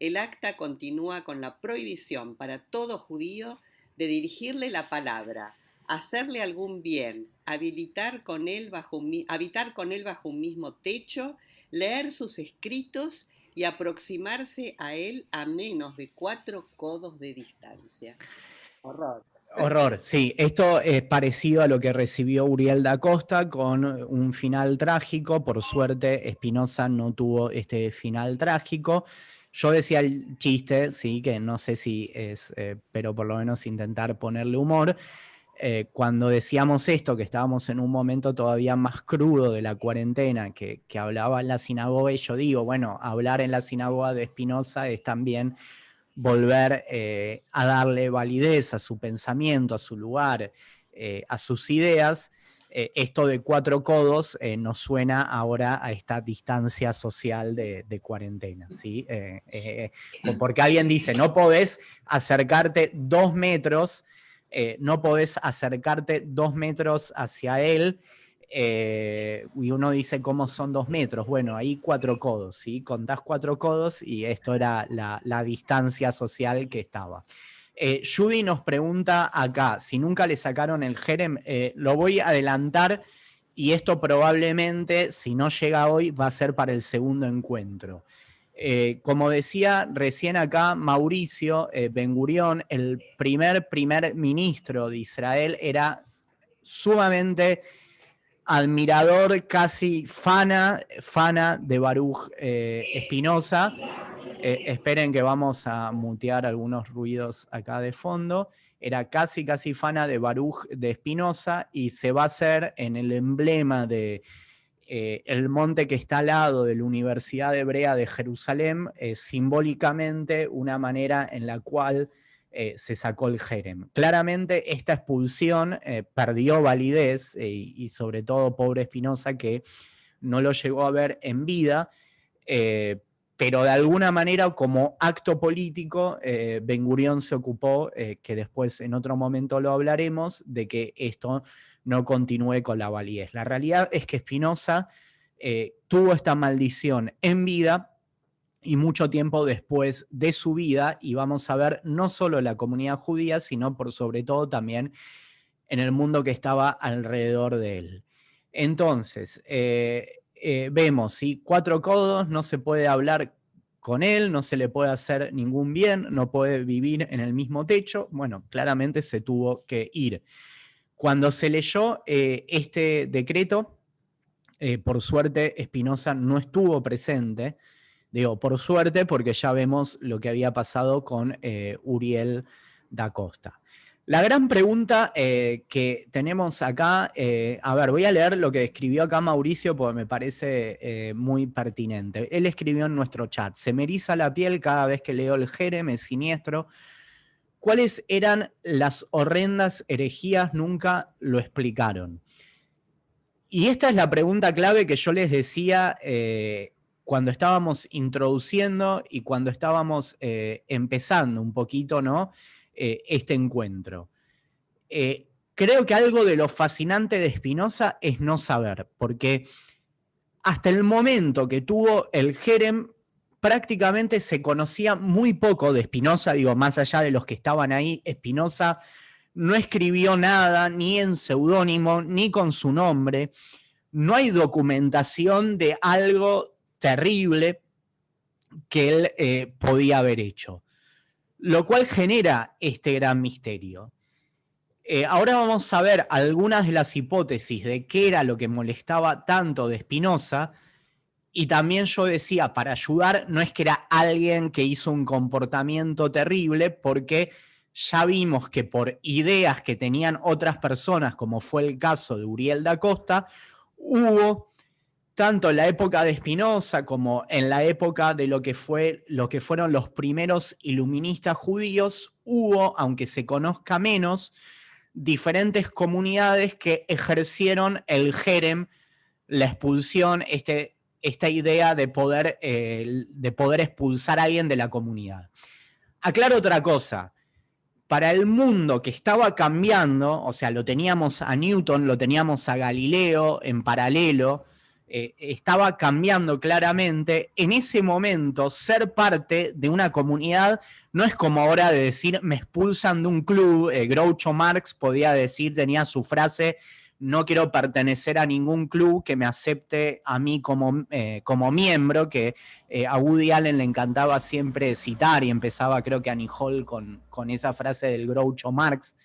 El acta continúa con la prohibición para todo judío de dirigirle la palabra, hacerle algún bien, habitar con él bajo un mismo techo, leer sus escritos y aproximarse a él a menos de 4 codos de distancia. Horror. Horror, sí. Esto es parecido a lo que recibió Uriel da Costa con un final trágico. Por suerte, Spinoza no tuvo este final trágico. Yo decía el chiste, sí, que no sé si es, pero por lo menos intentar ponerle humor. Cuando decíamos esto, que estábamos en un momento todavía más crudo de la cuarentena, que hablaba en la sinagoga, y yo digo, bueno, hablar en la sinagoga de Spinoza es también volver a darle validez a su pensamiento, a su lugar, a sus ideas. Esto de 4 codos nos suena ahora a esta distancia social de cuarentena, ¿sí? Porque alguien dice, no podés acercarte 2 metros, no podés acercarte 2 metros hacia él, y uno dice, ¿cómo son 2 metros? Bueno, ahí 4 codos, ¿sí? Contás 4 codos y esto era la distancia social que estaba. Judy nos pregunta acá, si nunca le sacaron el Jerem, lo voy a adelantar y esto probablemente, si no llega hoy, va a ser para el segundo encuentro. Como decía recién acá Mauricio, Ben Gurión, el primer ministro de Israel, era sumamente admirador, casi fana de Baruch Spinoza. Esperen que vamos a mutear algunos ruidos acá de fondo. Era casi fana de Baruch de Spinoza y se va a hacer en el emblema de el monte que está al lado de la Universidad Hebrea de Jerusalén, simbólicamente una manera en la cual se sacó el Jerem. Claramente esta expulsión perdió validez y sobre todo pobre Spinoza, que no lo llegó a ver en vida, pero de alguna manera como acto político Ben Gurión se ocupó, que después en otro momento lo hablaremos, de que esto no continúe con la validez. La realidad es que Spinoza tuvo esta maldición en vida y mucho tiempo después de su vida, y vamos a ver no solo la comunidad judía, sino por sobre todo también en el mundo que estaba alrededor de él. Entonces, vemos, ¿sí? 4 codos, no se puede hablar con él, no se le puede hacer ningún bien, no puede vivir en el mismo techo. Bueno, claramente se tuvo que ir. Cuando se leyó este decreto, por suerte Spinoza no estuvo presente. Digo, por suerte, porque ya vemos lo que había pasado con Uriel da Costa. La gran pregunta que tenemos acá, a ver, voy a leer lo que escribió acá Mauricio porque me parece muy pertinente. Él escribió en nuestro chat: se me eriza la piel cada vez que leo el Jerem, es siniestro. ¿Cuáles eran las horrendas herejías? Nunca lo explicaron. Y esta es la pregunta clave que yo les decía cuando estábamos introduciendo y cuando estábamos empezando un poquito, ¿no? Este encuentro. Creo que algo de lo fascinante de Spinoza es no saber, porque hasta el momento que tuvo el Jerem, prácticamente se conocía muy poco de Spinoza, digo, más allá de los que estaban ahí. Spinoza no escribió nada, ni en seudónimo, ni con su nombre. No hay documentación de algo terrible que él podía haber hecho, lo cual genera este gran misterio. Ahora vamos a ver algunas de las hipótesis de qué era lo que molestaba tanto de Spinoza, y también yo decía, para ayudar, no es que era alguien que hizo un comportamiento terrible, porque ya vimos que por ideas que tenían otras personas, como fue el caso de Uriel da Costa, hubo, tanto en la época de Spinoza como en la época de lo que fueron los primeros iluministas judíos, hubo, aunque se conozca menos, diferentes comunidades que ejercieron el Jerem, la expulsión, esta idea de poder expulsar a alguien de la comunidad. Aclaro otra cosa. Para el mundo que estaba cambiando, o sea, lo teníamos a Newton, lo teníamos a Galileo en paralelo, estaba cambiando claramente. En ese momento, ser parte de una comunidad no es como ahora de decir me expulsan de un club. Groucho Marx podía decir, tenía su frase, no quiero pertenecer a ningún club que me acepte a mí como miembro, que a Woody Allen le encantaba siempre citar y empezaba creo que Annie Hall con esa frase del Groucho Marx.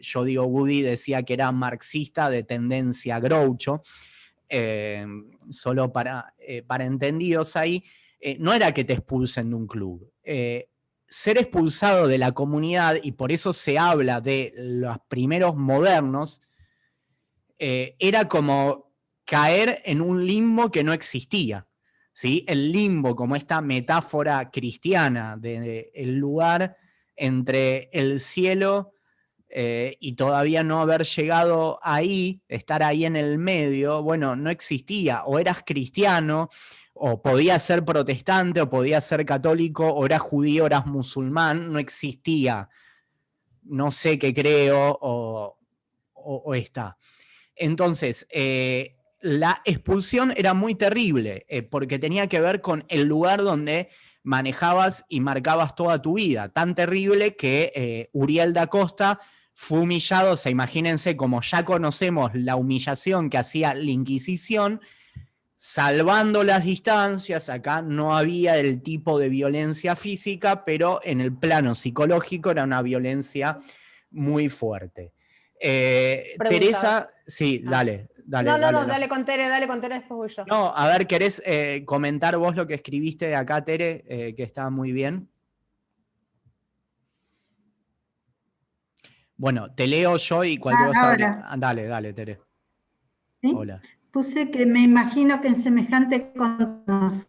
Yo digo, Woody decía que era marxista de tendencia Groucho. Solo para entendidos ahí, no era que te expulsen de un club. Ser expulsado de la comunidad, y por eso se habla de los primeros modernos, era como caer en un limbo que no existía, ¿sí? El limbo como esta metáfora cristiana del lugar entre el cielo y todavía no haber llegado ahí, estar ahí en el medio, bueno, no existía. O eras cristiano, o podías ser protestante, o podías ser católico, o eras judío, o eras musulmán, no existía. No sé qué creo, o está. Entonces, la expulsión era muy terrible, porque tenía que ver con el lugar donde manejabas y marcabas toda tu vida. Tan terrible que Uriel da Costa fue humillado. O sea, imagínense, como ya conocemos la humillación que hacía la Inquisición, salvando las distancias, acá no había el tipo de violencia física, pero en el plano psicológico era una violencia muy fuerte. Teresa, sí, dale. Dale con Tere, después voy yo. No, a ver, ¿querés comentar vos lo que escribiste de acá, Tere, que está muy bien? Bueno, te leo yo y cualquier cosa. Dale, Tere. ¿Sí? Hola. Puse que me imagino que en semejante nos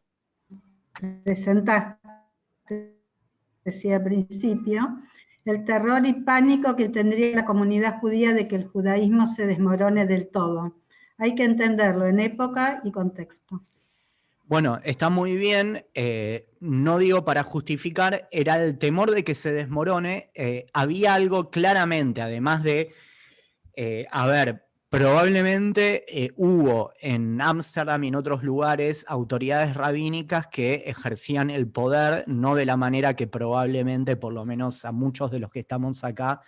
presentaste, decía al principio, el terror y pánico que tendría la comunidad judía de que el judaísmo se desmorone del todo. Hay que entenderlo en época y contexto. Bueno, está muy bien, no digo para justificar, era el temor de que se desmorone. Había algo claramente, además de, probablemente hubo en Ámsterdam y en otros lugares autoridades rabínicas que ejercían el poder, no de la manera que probablemente, por lo menos a muchos de los que estamos acá,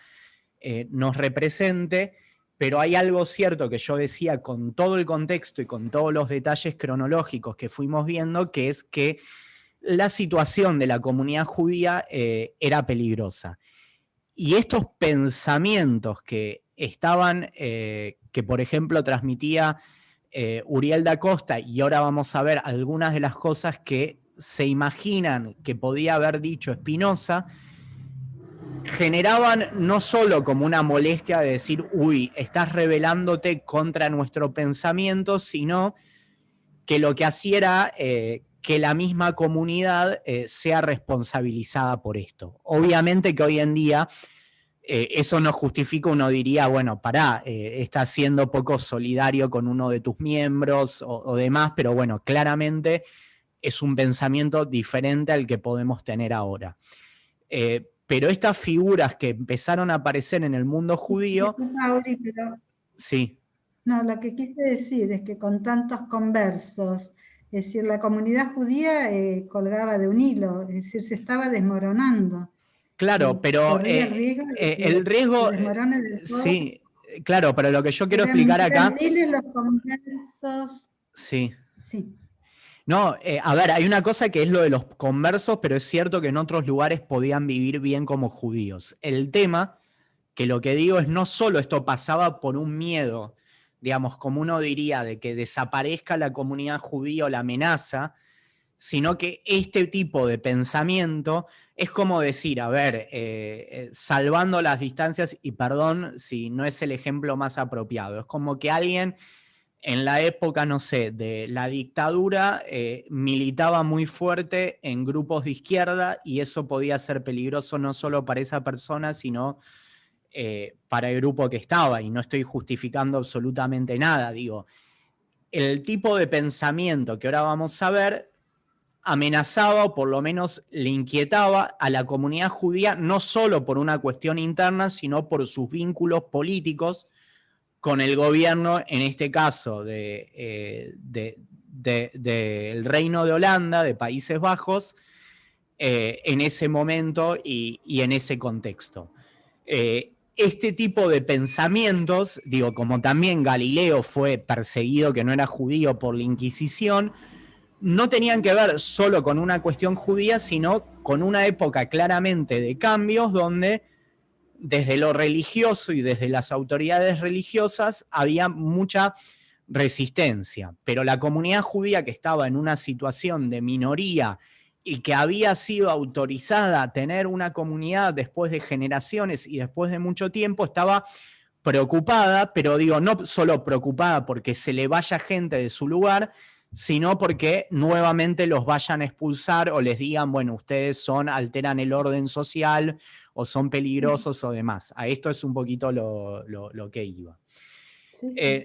nos represente. Pero hay algo cierto que yo decía con todo el contexto y con todos los detalles cronológicos que fuimos viendo, que es que la situación de la comunidad judía era peligrosa. Y estos pensamientos que estaban, que por ejemplo transmitía Uriel da Costa, y ahora vamos a ver algunas de las cosas que se imaginan que podía haber dicho Spinoza, generaban no solo como una molestia de decir, uy, estás rebelándote contra nuestro pensamiento, sino que lo que hacía era que la misma comunidad sea responsabilizada por esto. Obviamente que hoy en día eso no justifica, uno diría, bueno, pará, estás siendo poco solidario con uno de tus miembros o demás, pero bueno, claramente es un pensamiento diferente al que podemos tener ahora. Pero estas figuras que empezaron a aparecer en el mundo judío... Mauri, pero... Sí. No, lo que quise decir es que con tantos conversos, es decir, la comunidad judía colgaba de un hilo, es decir, se estaba desmoronando. Claro, pero el riesgo... Sí, claro, pero lo que yo quiero explicar acá... Los conversos... Sí. Sí. No, hay una cosa que es lo de los conversos, pero es cierto que en otros lugares podían vivir bien como judíos. El tema, que lo que digo es no solo esto pasaba por un miedo, digamos, como uno diría, de que desaparezca la comunidad judía o la amenaza, sino que este tipo de pensamiento es como decir, salvando las distancias, y perdón si no es el ejemplo más apropiado, es como que alguien... En la época, no sé, de la dictadura, militaba muy fuerte en grupos de izquierda y eso podía ser peligroso no solo para esa persona, sino para el grupo que estaba. Y no estoy justificando absolutamente nada. Digo, el tipo de pensamiento que ahora vamos a ver amenazaba, o por lo menos le inquietaba a la comunidad judía, no solo por una cuestión interna, sino por sus vínculos políticos con el gobierno, en este caso del Reino de Holanda, de Países Bajos, en ese momento y en ese contexto. Este tipo de pensamientos, digo, como también Galileo fue perseguido, que no era judío, por la Inquisición, no tenían que ver solo con una cuestión judía, sino con una época claramente de cambios donde desde lo religioso y desde las autoridades religiosas había mucha resistencia, pero la comunidad judía, que estaba en una situación de minoría y que había sido autorizada a tener una comunidad después de generaciones y después de mucho tiempo, estaba preocupada, pero digo, no solo preocupada porque se le vaya gente de su lugar, sino porque nuevamente los vayan a expulsar o les digan, bueno, ustedes alteran el orden social o son peligrosos o demás. A esto es un poquito lo que iba. Sí, sí.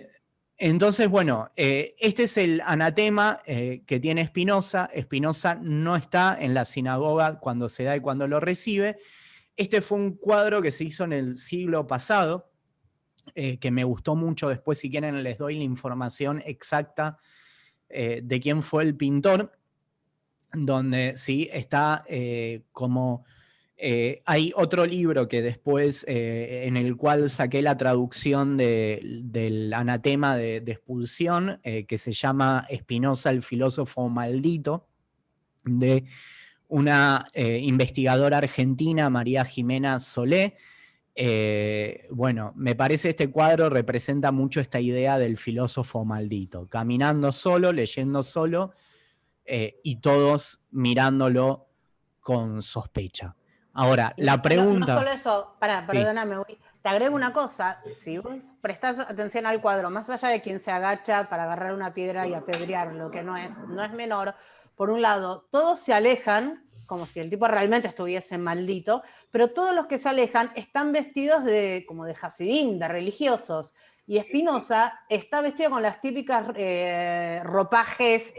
Entonces, bueno, este es el anatema que tiene Spinoza. Spinoza no está en la sinagoga cuando se da y cuando lo recibe. Este fue un cuadro que se hizo en el siglo pasado, que me gustó mucho. Después, si quieren, les doy la información exacta de quién fue el pintor, donde sí está como... hay otro libro que después, en el cual saqué la traducción del anatema de expulsión, que se llama Spinoza, el filósofo maldito, de una investigadora argentina, María Jimena Solé. Bueno, me parece este cuadro representa mucho esta idea del filósofo maldito, caminando solo, leyendo solo, y todos mirándolo con sospecha. Ahora, Y la pregunta... no solo eso, Sí. perdóname, te agrego una cosa, si vos prestás atención al cuadro, más allá de quien se agacha para agarrar una piedra y apedrearlo, que no es menor, por un lado, todos se alejan, como si el tipo realmente estuviese maldito, pero todos los que se alejan están vestidos como de hasidín, de religiosos, y Spinoza está vestido con las típicas ropajes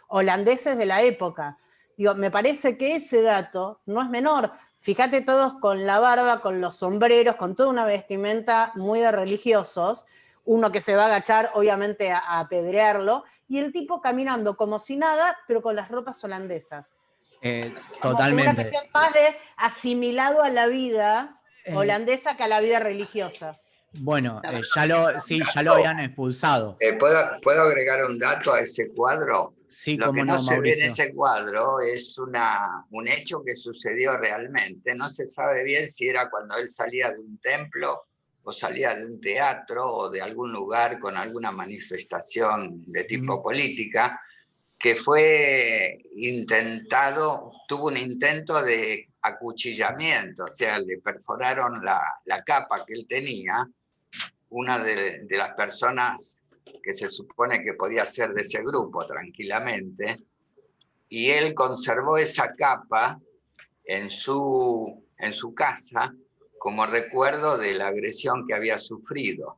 holandeses de la época. Digo, me parece que ese dato no es menor. Fíjate todos con la barba, con los sombreros, con toda una vestimenta muy de religiosos, uno que se va a agachar obviamente a apedrearlo, y el tipo caminando como si nada, pero con las ropas holandesas. Totalmente. Como una cuestión más de asimilado a la vida holandesa que a la vida religiosa. Bueno, ya lo habían expulsado. ¿Puedo agregar un dato a ese cuadro? Sí, Lo cómo que no se ve Mauricio. en ese cuadro es un hecho que sucedió realmente. No se sabe bien si era cuando él salía de un templo o salía de un teatro o de algún lugar con alguna manifestación de tipo política, que fue tuvo un intento de acuchillamiento, o sea, le perforaron la capa que él tenía. Una de las personas que se supone que podía ser de ese grupo tranquilamente, y él conservó esa capa en su casa como recuerdo de la agresión que había sufrido.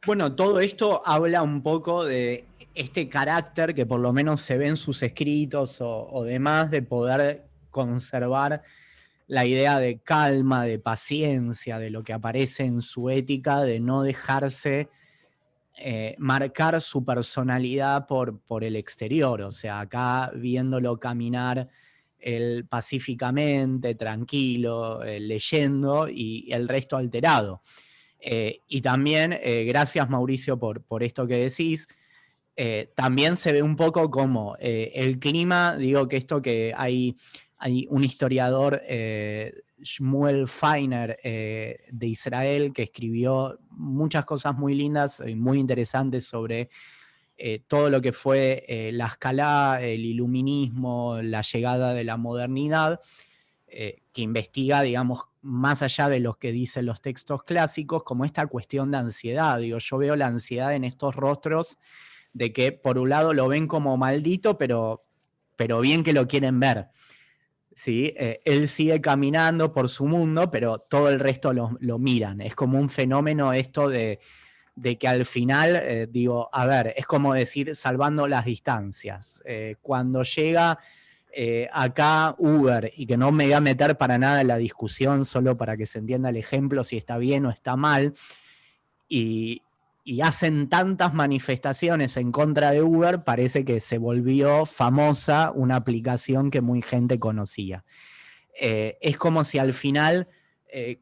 Bueno, todo esto habla un poco de este carácter que por lo menos se ve en sus escritos o demás, de poder conservar la idea de calma, de paciencia, de lo que aparece en su ética, de no dejarse marcar su personalidad por el exterior. O sea, acá viéndolo caminar él pacíficamente, tranquilo, leyendo, y el resto alterado. Y también, gracias Mauricio por esto que decís, también se ve un poco como el clima, digo que esto que hay un historiador, Shmuel Feiner, de Israel, que escribió muchas cosas muy lindas y muy interesantes sobre todo lo que fue la escalada, el iluminismo, la llegada de la modernidad, que investiga, digamos, más allá de lo que dicen los textos clásicos, como esta cuestión de ansiedad. Digo, yo veo la ansiedad en estos rostros de que por un lado lo ven como maldito, pero bien que lo quieren ver. ¿Sí? Él sigue caminando por su mundo, pero todo el resto lo miran. Es como un fenómeno esto de que al final, digo, a ver, es como decir salvando las distancias. Cuando llega acá Uber, y que no me voy a meter para nada en la discusión, solo para que se entienda el ejemplo, si está bien o está mal, y hacen tantas manifestaciones en contra de Uber, parece que se volvió famosa una aplicación que muy gente conocía. Es como si al final,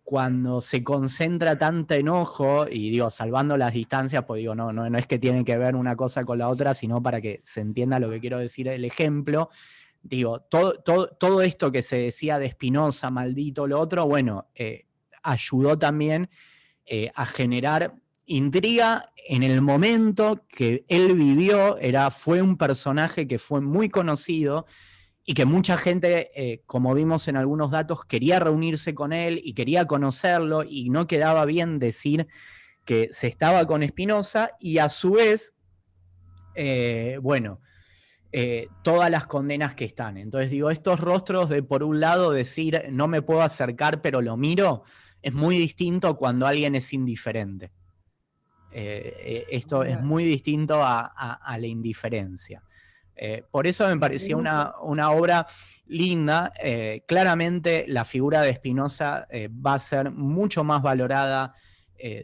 cuando se concentra tanto enojo, y digo, salvando las distancias, pues digo, no es que tiene que ver una cosa con la otra, sino para que se entienda lo que quiero decir el ejemplo. Digo, todo esto que se decía de Spinoza, maldito, lo otro, bueno, ayudó también a generar intriga en el momento que él vivió. Fue un personaje que fue muy conocido y que mucha gente, como vimos en algunos datos, quería reunirse con él y quería conocerlo, y no quedaba bien decir que se estaba con Spinoza, y a su vez, todas las condenas que están. Entonces digo, estos rostros de, por un lado, decir no me puedo acercar pero lo miro, es muy distinto cuando alguien es indiferente. Esto es muy distinto a la indiferencia. Por eso me pareció una obra linda. Claramente la figura de Spinoza va a ser mucho más valorada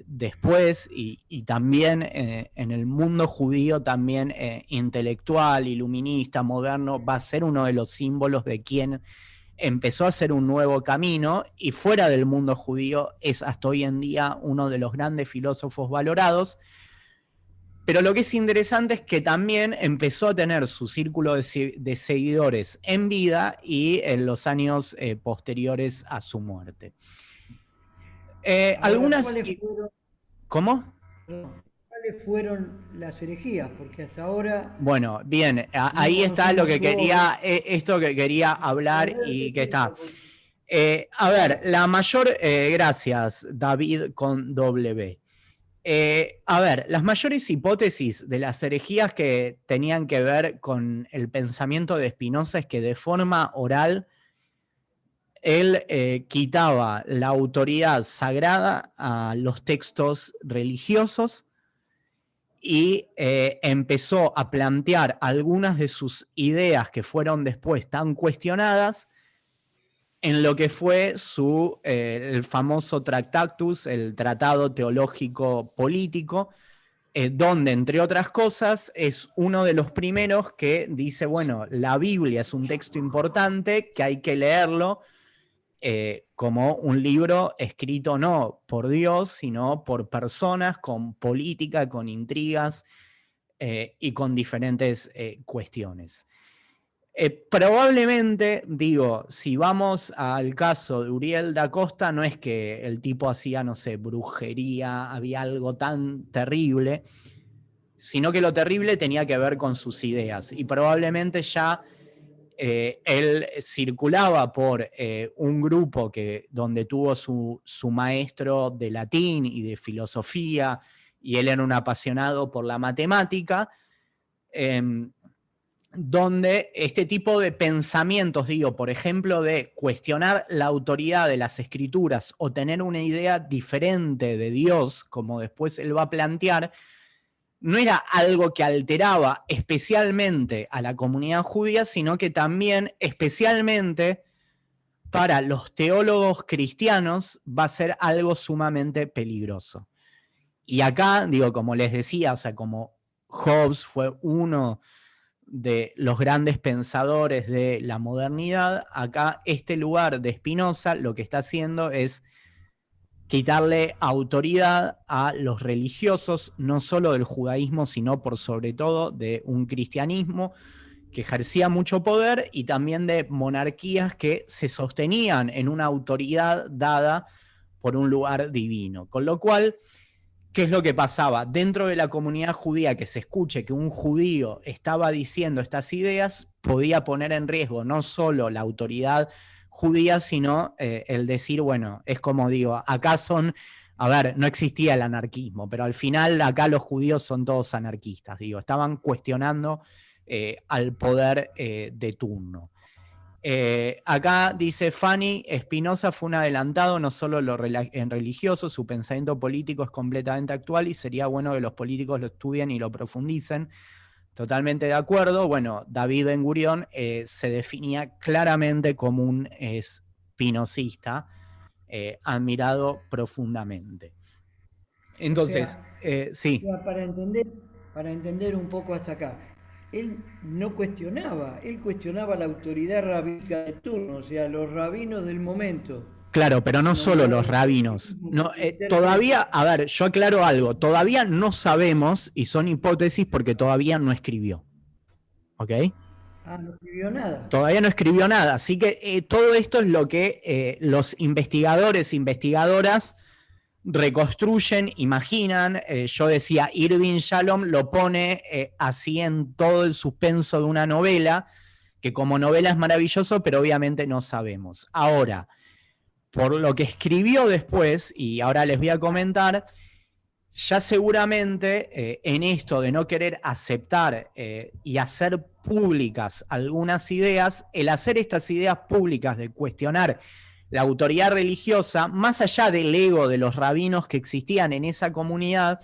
después, y también en el mundo judío, también intelectual, iluminista, moderno, va a ser uno de los símbolos de quien empezó a hacer un nuevo camino, y fuera del mundo judío es hasta hoy en día uno de los grandes filósofos valorados. Pero lo que es interesante es que también empezó a tener su círculo de seguidores en vida y en los años posteriores a su muerte. Algunas... ¿Cómo? ¿Cuáles fueron las herejías? Porque hasta ahora... Bueno, bien, ahí está lo que quería, esto que quería hablar y que está. A ver, la mayor... gracias, David con W. A ver, las mayores hipótesis de las herejías que tenían que ver con el pensamiento de Spinoza es que de forma oral él quitaba la autoridad sagrada a los textos religiosos y empezó a plantear algunas de sus ideas que fueron después tan cuestionadas en lo que fue el famoso Tractatus, el Tratado Teológico Político, donde, entre otras cosas, es uno de los primeros que dice, bueno, la Biblia es un texto importante, que hay que leerlo como un libro escrito no por Dios, sino por personas con política, con intrigas y con diferentes cuestiones. Probablemente, digo, si vamos al caso de Uriel da Costa, no es que el tipo hacía, no sé, brujería, había algo tan terrible, sino que lo terrible tenía que ver con sus ideas, y probablemente ya él circulaba por un grupo donde tuvo su maestro de latín y de filosofía, y él era un apasionado por la matemática, donde este tipo de pensamientos, digo, por ejemplo, de cuestionar la autoridad de las escrituras o tener una idea diferente de Dios, como después él va a plantear, no era algo que alteraba especialmente a la comunidad judía, sino que también especialmente para los teólogos cristianos va a ser algo sumamente peligroso. Y acá, digo, como les decía, o sea, como Hobbes fue uno de los grandes pensadores de la modernidad, acá este lugar de Spinoza lo que está haciendo es quitarle autoridad a los religiosos, no solo del judaísmo, sino por sobre todo de un cristianismo que ejercía mucho poder, y también de monarquías que se sostenían en una autoridad dada por un lugar divino. Con lo cual, ¿qué es lo que pasaba? Dentro de la comunidad judía, que se escuche que un judío estaba diciendo estas ideas, podía poner en riesgo no solo la autoridad judía, sino el decir, bueno, es como digo, acá a ver, no existía el anarquismo, pero al final acá los judíos son todos anarquistas, digo, estaban cuestionando al poder de turno. Acá dice Fanny, Spinoza fue un adelantado no solo en religioso, su pensamiento político es completamente actual y sería bueno que los políticos lo estudien y lo profundicen. Totalmente de acuerdo. Bueno, David Ben Gurión se definía claramente como un spinozista, admirado profundamente. Entonces, sí. O sea, para entender un poco hasta acá, él no cuestionaba, él cuestionaba la autoridad rabínica de turno, o sea, los rabinos del momento, Claro, pero no solo los nombrados por él rabinos. mismo No, como intérprete. todavía, a ver, yo aclaro algo. Todavía no sabemos, y son hipótesis porque todavía no escribió. ¿Ok? Ah, no escribió nada. Todavía no escribió nada. Así que todo esto es lo que los investigadores e investigadoras reconstruyen, imaginan. Yo decía, Irving Yalom lo pone así en todo el suspenso de una novela, que como novela es maravilloso, pero obviamente no sabemos. Ahora, por lo que escribió después, y ahora les voy a comentar, ya seguramente en esto de no querer aceptar y hacer públicas algunas ideas, el hacer estas ideas públicas de cuestionar la autoridad religiosa, más allá del ego de los rabinos que existían en esa comunidad,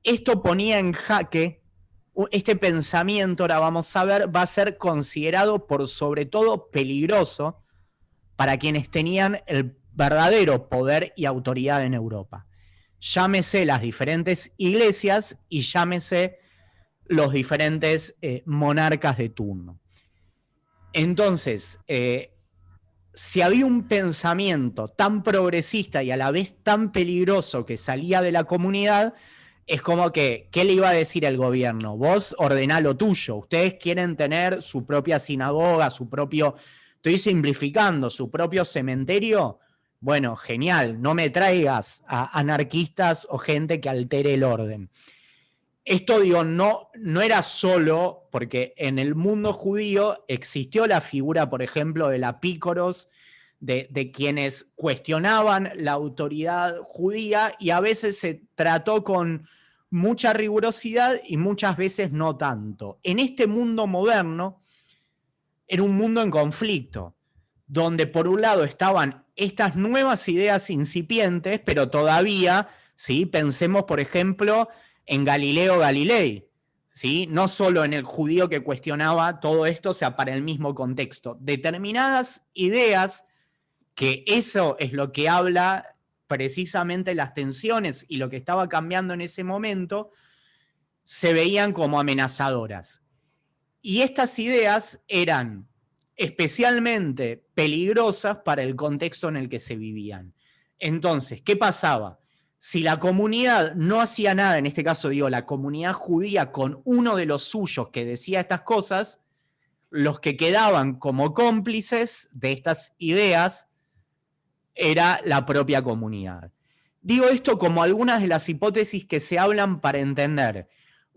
esto ponía en jaque este pensamiento, ahora vamos a ver, va a ser considerado por sobre todo peligroso para quienes tenían el verdadero poder y autoridad en Europa. Llámese las diferentes iglesias y llámese los diferentes monarcas de turno. Entonces, si había un pensamiento tan progresista y a la vez tan peligroso que salía de la comunidad, es como que, ¿qué le iba a decir el gobierno? Vos ordená lo tuyo, ustedes quieren tener su propia sinagoga, su propio, estoy simplificando, su propio cementerio. Bueno, genial, no me traigas a anarquistas o gente que altere el orden. Esto, digo, no era solo porque en el mundo judío existió la figura, por ejemplo, de la pícoros, de quienes cuestionaban la autoridad judía y a veces se trató con mucha rigurosidad y muchas veces no tanto. En este mundo moderno era un mundo en conflicto, donde por un lado estaban estas nuevas ideas incipientes, pero todavía, ¿sí? Pensemos, por ejemplo, en Galileo Galilei, ¿sí? No solo en el judío que cuestionaba todo esto, o sea, para el mismo contexto. Determinadas ideas, que eso es lo que habla precisamente las tensiones y lo que estaba cambiando en ese momento, se veían como amenazadoras. Y estas ideas eran especialmente peligrosas para el contexto en el que se vivían. Entonces, ¿qué pasaba? Si la comunidad no hacía nada, en este caso digo, la comunidad judía con uno de los suyos que decía estas cosas, los que quedaban como cómplices de estas ideas era la propia comunidad. Digo esto como algunas de las hipótesis que se hablan para entender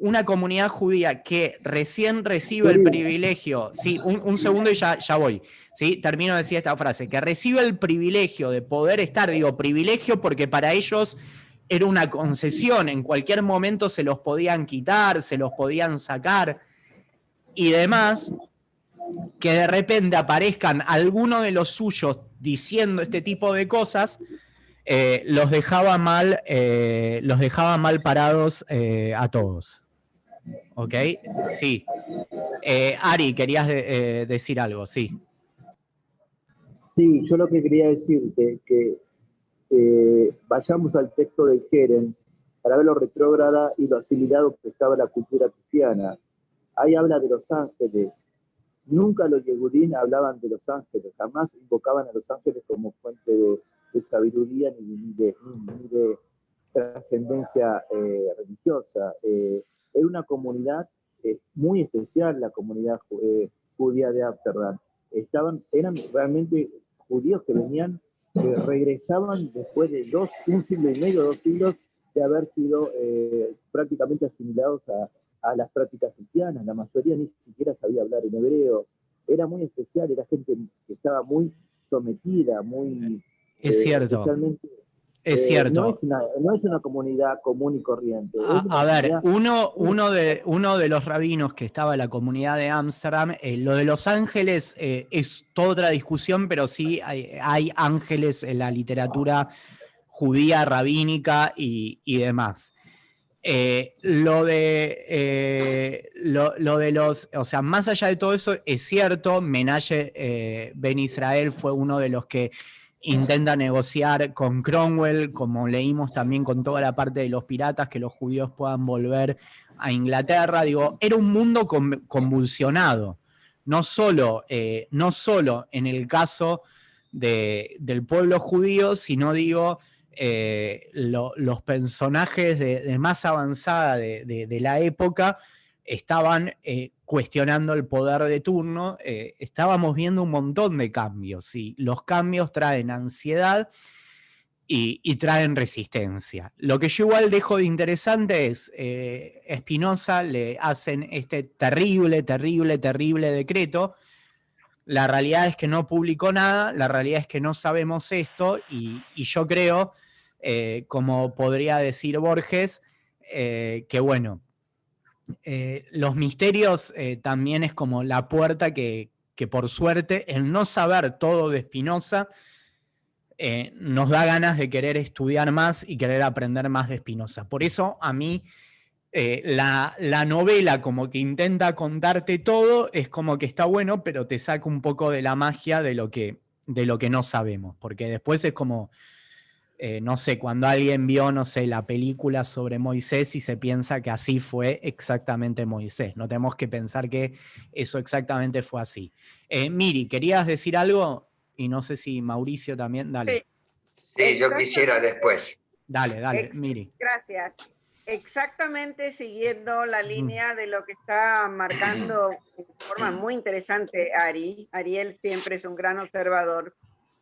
una comunidad judía que recién recibe el privilegio, sí, un segundo y ya voy, ¿sí? Termino de decir esta frase, que recibe el privilegio de poder estar, digo privilegio porque para ellos era una concesión, en cualquier momento se los podían quitar, se los podían sacar y demás, que de repente aparezcan algunos de los suyos diciendo este tipo de cosas, los dejaba mal parados a todos. ¿Ok? Sí. Ari, querías decir algo, sí. Sí, yo lo que quería decirte que vayamos al texto de Keren para ver lo retrógrada y lo asimilado que estaba la cultura cristiana. Ahí habla de los ángeles. Nunca los yehudín hablaban de los ángeles, jamás invocaban a los ángeles como fuente de sabiduría ni de trascendencia religiosa. Era una comunidad muy especial, la comunidad judía de Ámsterdam. Eran realmente judíos que venían, que regresaban después de un siglo y medio, 2 siglos, de haber sido prácticamente asimilados a las prácticas cristianas. La mayoría ni siquiera sabía hablar en hebreo. Era muy especial, era gente que estaba muy sometida, muy... Es cierto. Especialmente, es cierto. No es una comunidad común y corriente. A ver, uno de los rabinos que estaba en la comunidad de Ámsterdam, lo de los ángeles es toda otra discusión, pero sí hay ángeles en la literatura judía, rabínica y demás. Lo de los, o sea, más allá de todo eso, es cierto, Menashe Ben Israel fue uno de los que intenta negociar con Cromwell, como leímos también con toda la parte de los piratas, que los judíos puedan volver a Inglaterra. Digo, era un mundo convulsionado, no solo en el caso del pueblo judío, sino digo, los personajes de más avanzada de la época estaban cuestionando el poder de turno. Estábamos viendo un montón de cambios, y los cambios traen ansiedad y traen resistencia. Lo que yo igual dejo de interesante es, Spinoza le hacen este terrible decreto. La realidad es que no publicó nada, la realidad es que no sabemos esto, y yo creo, como podría decir Borges, que bueno, los misterios también es como la puerta que por suerte, el no saber todo de Spinoza nos da ganas de querer estudiar más y querer aprender más de Spinoza. Por eso a mí la novela como que intenta contarte todo, es como que está bueno, pero te saca un poco de la magia de lo que no sabemos, porque después es como, no sé, cuando alguien vio, no sé, la película sobre Moisés y se piensa que así fue exactamente Moisés. No tenemos que pensar que eso exactamente fue así. Miri, ¿querías decir algo? Y no sé si Mauricio también, dale. Sí, yo quisiera después. Dale, Miri. Gracias. Exactamente siguiendo la línea de lo que está marcando de forma muy interesante Ariel siempre es un gran observador.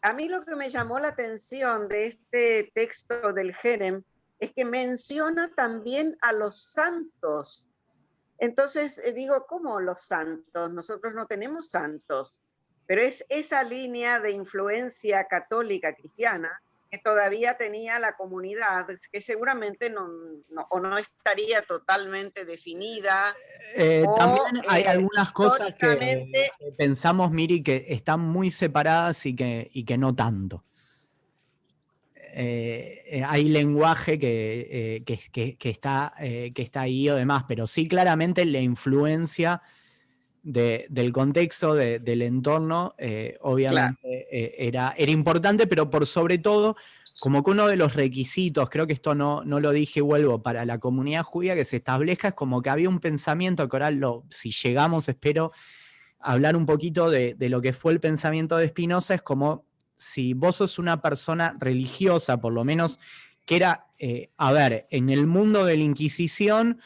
A mí lo que me llamó la atención de este texto del Jerem es que menciona también a los santos. Entonces digo, ¿cómo los santos? Nosotros no tenemos santos, pero es esa línea de influencia católica cristiana que todavía tenía la comunidad, que seguramente no estaría totalmente definida. También hay algunas cosas que pensamos, Miri, que están muy separadas y que no tanto. Hay lenguaje que está ahí o demás, pero sí claramente la influencia del contexto, del entorno, obviamente era importante, pero por sobre todo, como que uno de los requisitos, creo que esto no lo dije, vuelvo, para la comunidad judía que se establezca, es como que había un pensamiento, que ahora si llegamos, espero hablar un poquito de lo que fue el pensamiento de Spinoza, es como si vos sos una persona religiosa, por lo menos, que era, en el mundo de la Inquisición,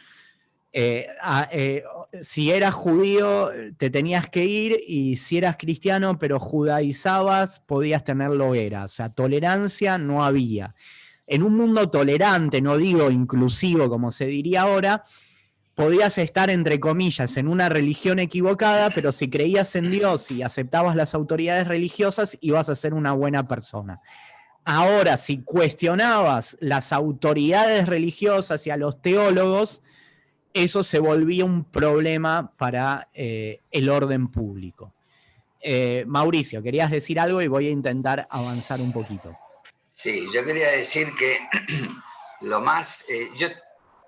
si eras judío te tenías que ir, y si eras cristiano pero judaizabas podías tener lo era, o sea, tolerancia no había. En un mundo tolerante, no digo inclusivo como se diría ahora, podías estar entre comillas en una religión equivocada, pero si creías en Dios y aceptabas las autoridades religiosas ibas a ser una buena persona. Ahora, si cuestionabas las autoridades religiosas y a los teólogos, eso se volvía un problema para el orden público. Mauricio, querías decir algo y voy a intentar avanzar un poquito. Sí, yo quería decir que yo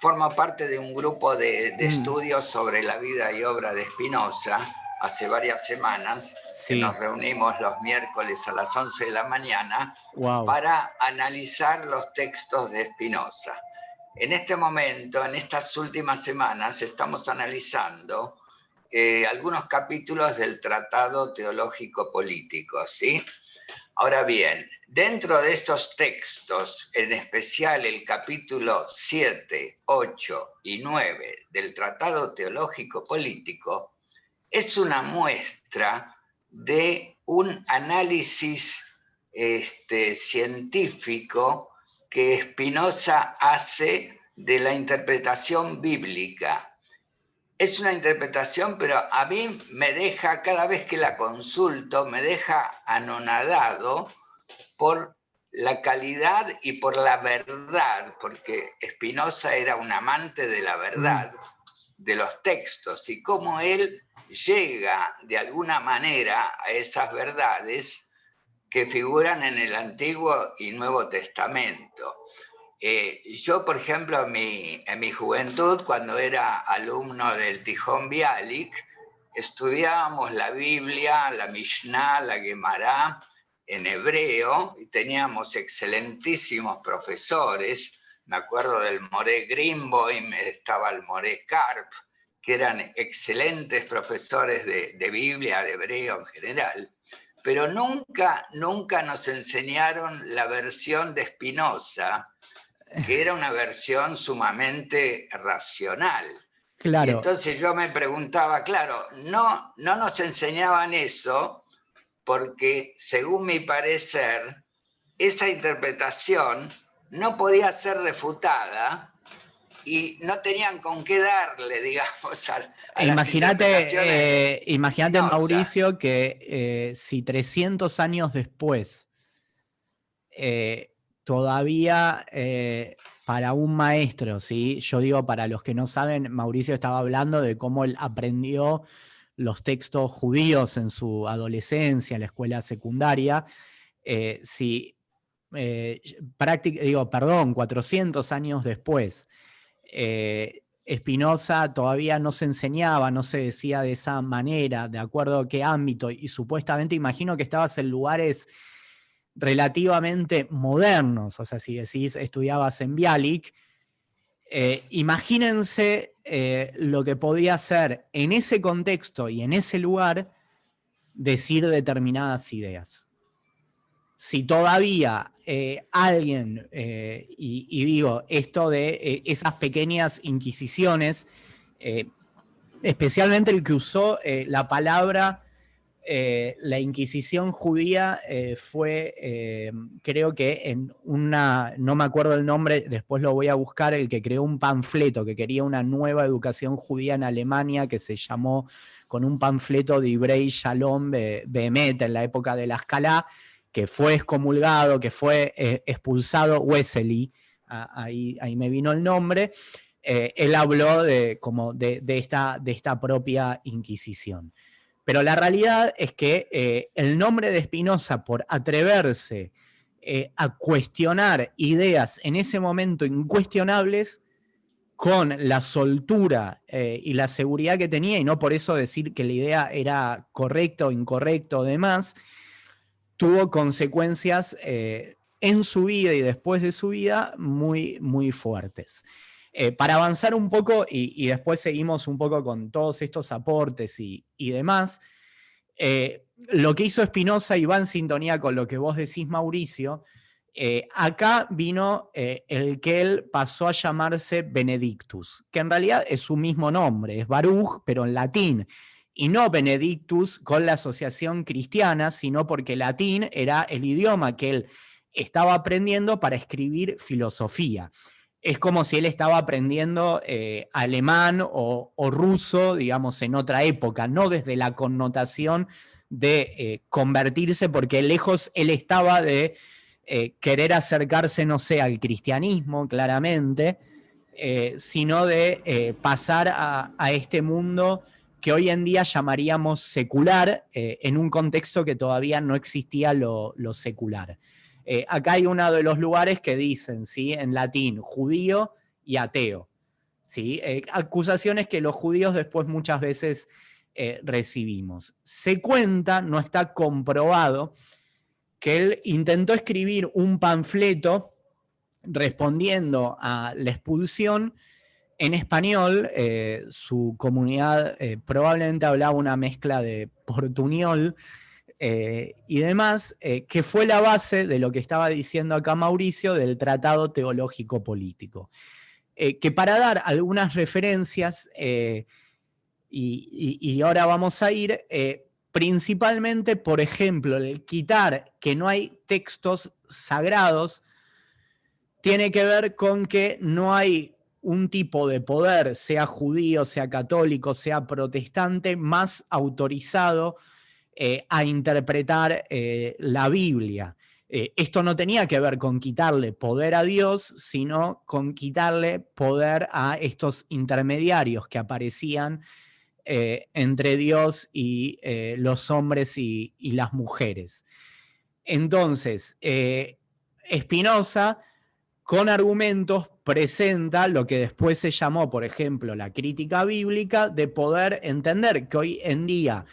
formo parte de un grupo de estudios sobre la vida y obra de Spinoza hace varias semanas, que nos reunimos los miércoles a las 11 de la mañana para analizar los textos de Spinoza. En este momento, en estas últimas semanas, estamos analizando algunos capítulos del Tratado Teológico Político, ¿sí? Ahora bien, dentro de estos textos, en especial el capítulo 7, 8 y 9 del Tratado Teológico Político, es una muestra de un análisis científico que Spinoza hace de la interpretación bíblica. Es una interpretación, pero a mí me deja, cada vez que la consulto, me deja anonadado por la calidad y por la verdad, porque Spinoza era un amante de la verdad, de los textos, y cómo él llega de alguna manera a esas verdades que figuran en el Antiguo y Nuevo Testamento. Yo, por ejemplo, en mi juventud, cuando era alumno del Tijón Bialik, estudiábamos la Biblia, la Mishnah, la Gemara, en hebreo, y teníamos excelentísimos profesores. Me acuerdo del Moré Greenboim, estaba el Moré Karp, que eran excelentes profesores de Biblia, de hebreo en general, pero nunca nos enseñaron la versión de Spinoza, que era una versión sumamente racional. Claro. Y entonces yo me preguntaba, claro, no nos enseñaban eso porque, según mi parecer, esa interpretación no podía ser refutada y no tenían con qué darle, digamos, a las interpretaciones. Imagínate, Mauricio, que si 300 años después todavía para un maestro, ¿sí? Yo digo, para los que no saben, Mauricio estaba hablando de cómo él aprendió los textos judíos en su adolescencia, en la escuela secundaria. 400 años después, Spinoza todavía no se enseñaba, no se decía de esa manera, de acuerdo a qué ámbito, y supuestamente imagino que estabas en lugares relativamente modernos, o sea, si decís estudiabas en Bialik, imagínense lo que podía ser en ese contexto y en ese lugar decir determinadas ideas. Si todavía alguien, y digo, esto de esas pequeñas inquisiciones, especialmente el que usó la palabra, la Inquisición judía fue, creo que en una, no me acuerdo el nombre, después lo voy a buscar, el que creó un panfleto que quería una nueva educación judía en Alemania, que se llamó con un panfleto de Ibrei Shalom Behemet en la época de la Escalá, que fue excomulgado, que fue expulsado, Wesley, ahí me vino el nombre. Él habló de esta propia Inquisición. Pero la realidad es que el nombre de Spinoza, por atreverse a cuestionar ideas en ese momento incuestionables, con la soltura y la seguridad que tenía, y no por eso decir que la idea era correcta o incorrecta o demás, tuvo consecuencias en su vida y después de su vida muy, muy fuertes. Para avanzar un poco, y después seguimos un poco con todos estos aportes y demás, lo que hizo Spinoza, y va en sintonía con lo que vos decís, Mauricio, acá vino el que él pasó a llamarse Benedictus, que en realidad es su mismo nombre, es Baruch, pero en latín, y no Benedictus con la asociación cristiana, sino porque latín era el idioma que él estaba aprendiendo para escribir filosofía. Es como si él estaba aprendiendo alemán o ruso, digamos, en otra época, no desde la connotación de convertirse, porque lejos él estaba de querer acercarse, no sé, al cristianismo, claramente, sino de pasar a este mundo que hoy en día llamaríamos secular, en un contexto que todavía no existía lo secular. Acá hay uno de los lugares que dicen, ¿sí?, en latín, judío y ateo, ¿sí? Acusaciones que los judíos después muchas veces recibimos. Se cuenta, no está comprobado, que él intentó escribir un panfleto respondiendo a la expulsión en español. Su comunidad probablemente hablaba una mezcla de portuñol y demás, que fue la base de lo que estaba diciendo acá Mauricio del Tratado Teológico Político. Que para dar algunas referencias, y ahora vamos a ir, principalmente, por ejemplo, el quitar que no hay textos sagrados, tiene que ver con que no hay un tipo de poder, sea judío, sea católico, sea protestante, más autorizado a interpretar la Biblia. Esto no tenía que ver con quitarle poder a Dios, sino con quitarle poder a estos intermediarios que aparecían entre Dios y los hombres y las mujeres. Entonces, Spinoza, con argumentos, presenta lo que después se llamó, por ejemplo, la crítica bíblica, de poder entender que hoy en día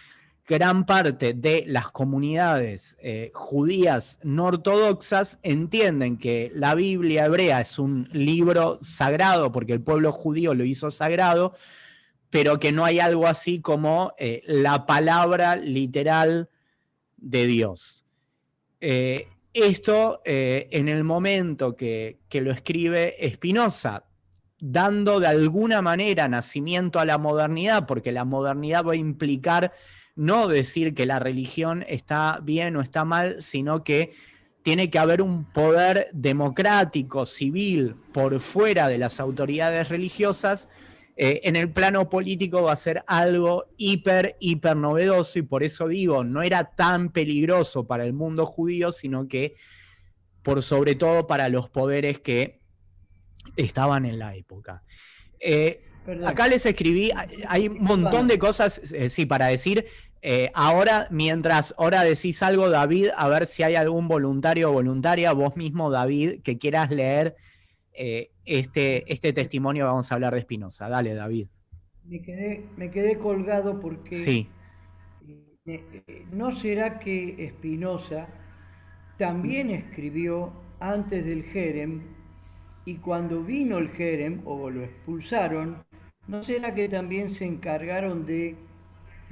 gran parte de las comunidades judías no ortodoxas entienden que la Biblia hebrea es un libro sagrado porque el pueblo judío lo hizo sagrado, pero que no hay algo así como la palabra literal de Dios. Esto en el momento que lo escribe Spinoza, dando de alguna manera nacimiento a la modernidad, porque la modernidad va a implicar no decir que la religión está bien o está mal, sino que tiene que haber un poder democrático, civil, por fuera de las autoridades religiosas. En el plano político va a ser algo hiper novedoso, y por eso digo, no era tan peligroso para el mundo judío, sino que por sobre todo para los poderes que estaban en la época. Acá les escribí, hay un montón de cosas, sí, para decir. Ahora decís algo, David, a ver si hay algún voluntario o voluntaria, vos mismo, David, que quieras leer este testimonio. Vamos a hablar de Spinoza. Dale, David. Me quedé colgado porque sí. ¿No será que Spinoza también escribió antes del Jerem, y cuando vino el Jerem o lo expulsaron, ¿no será que también se encargaron de,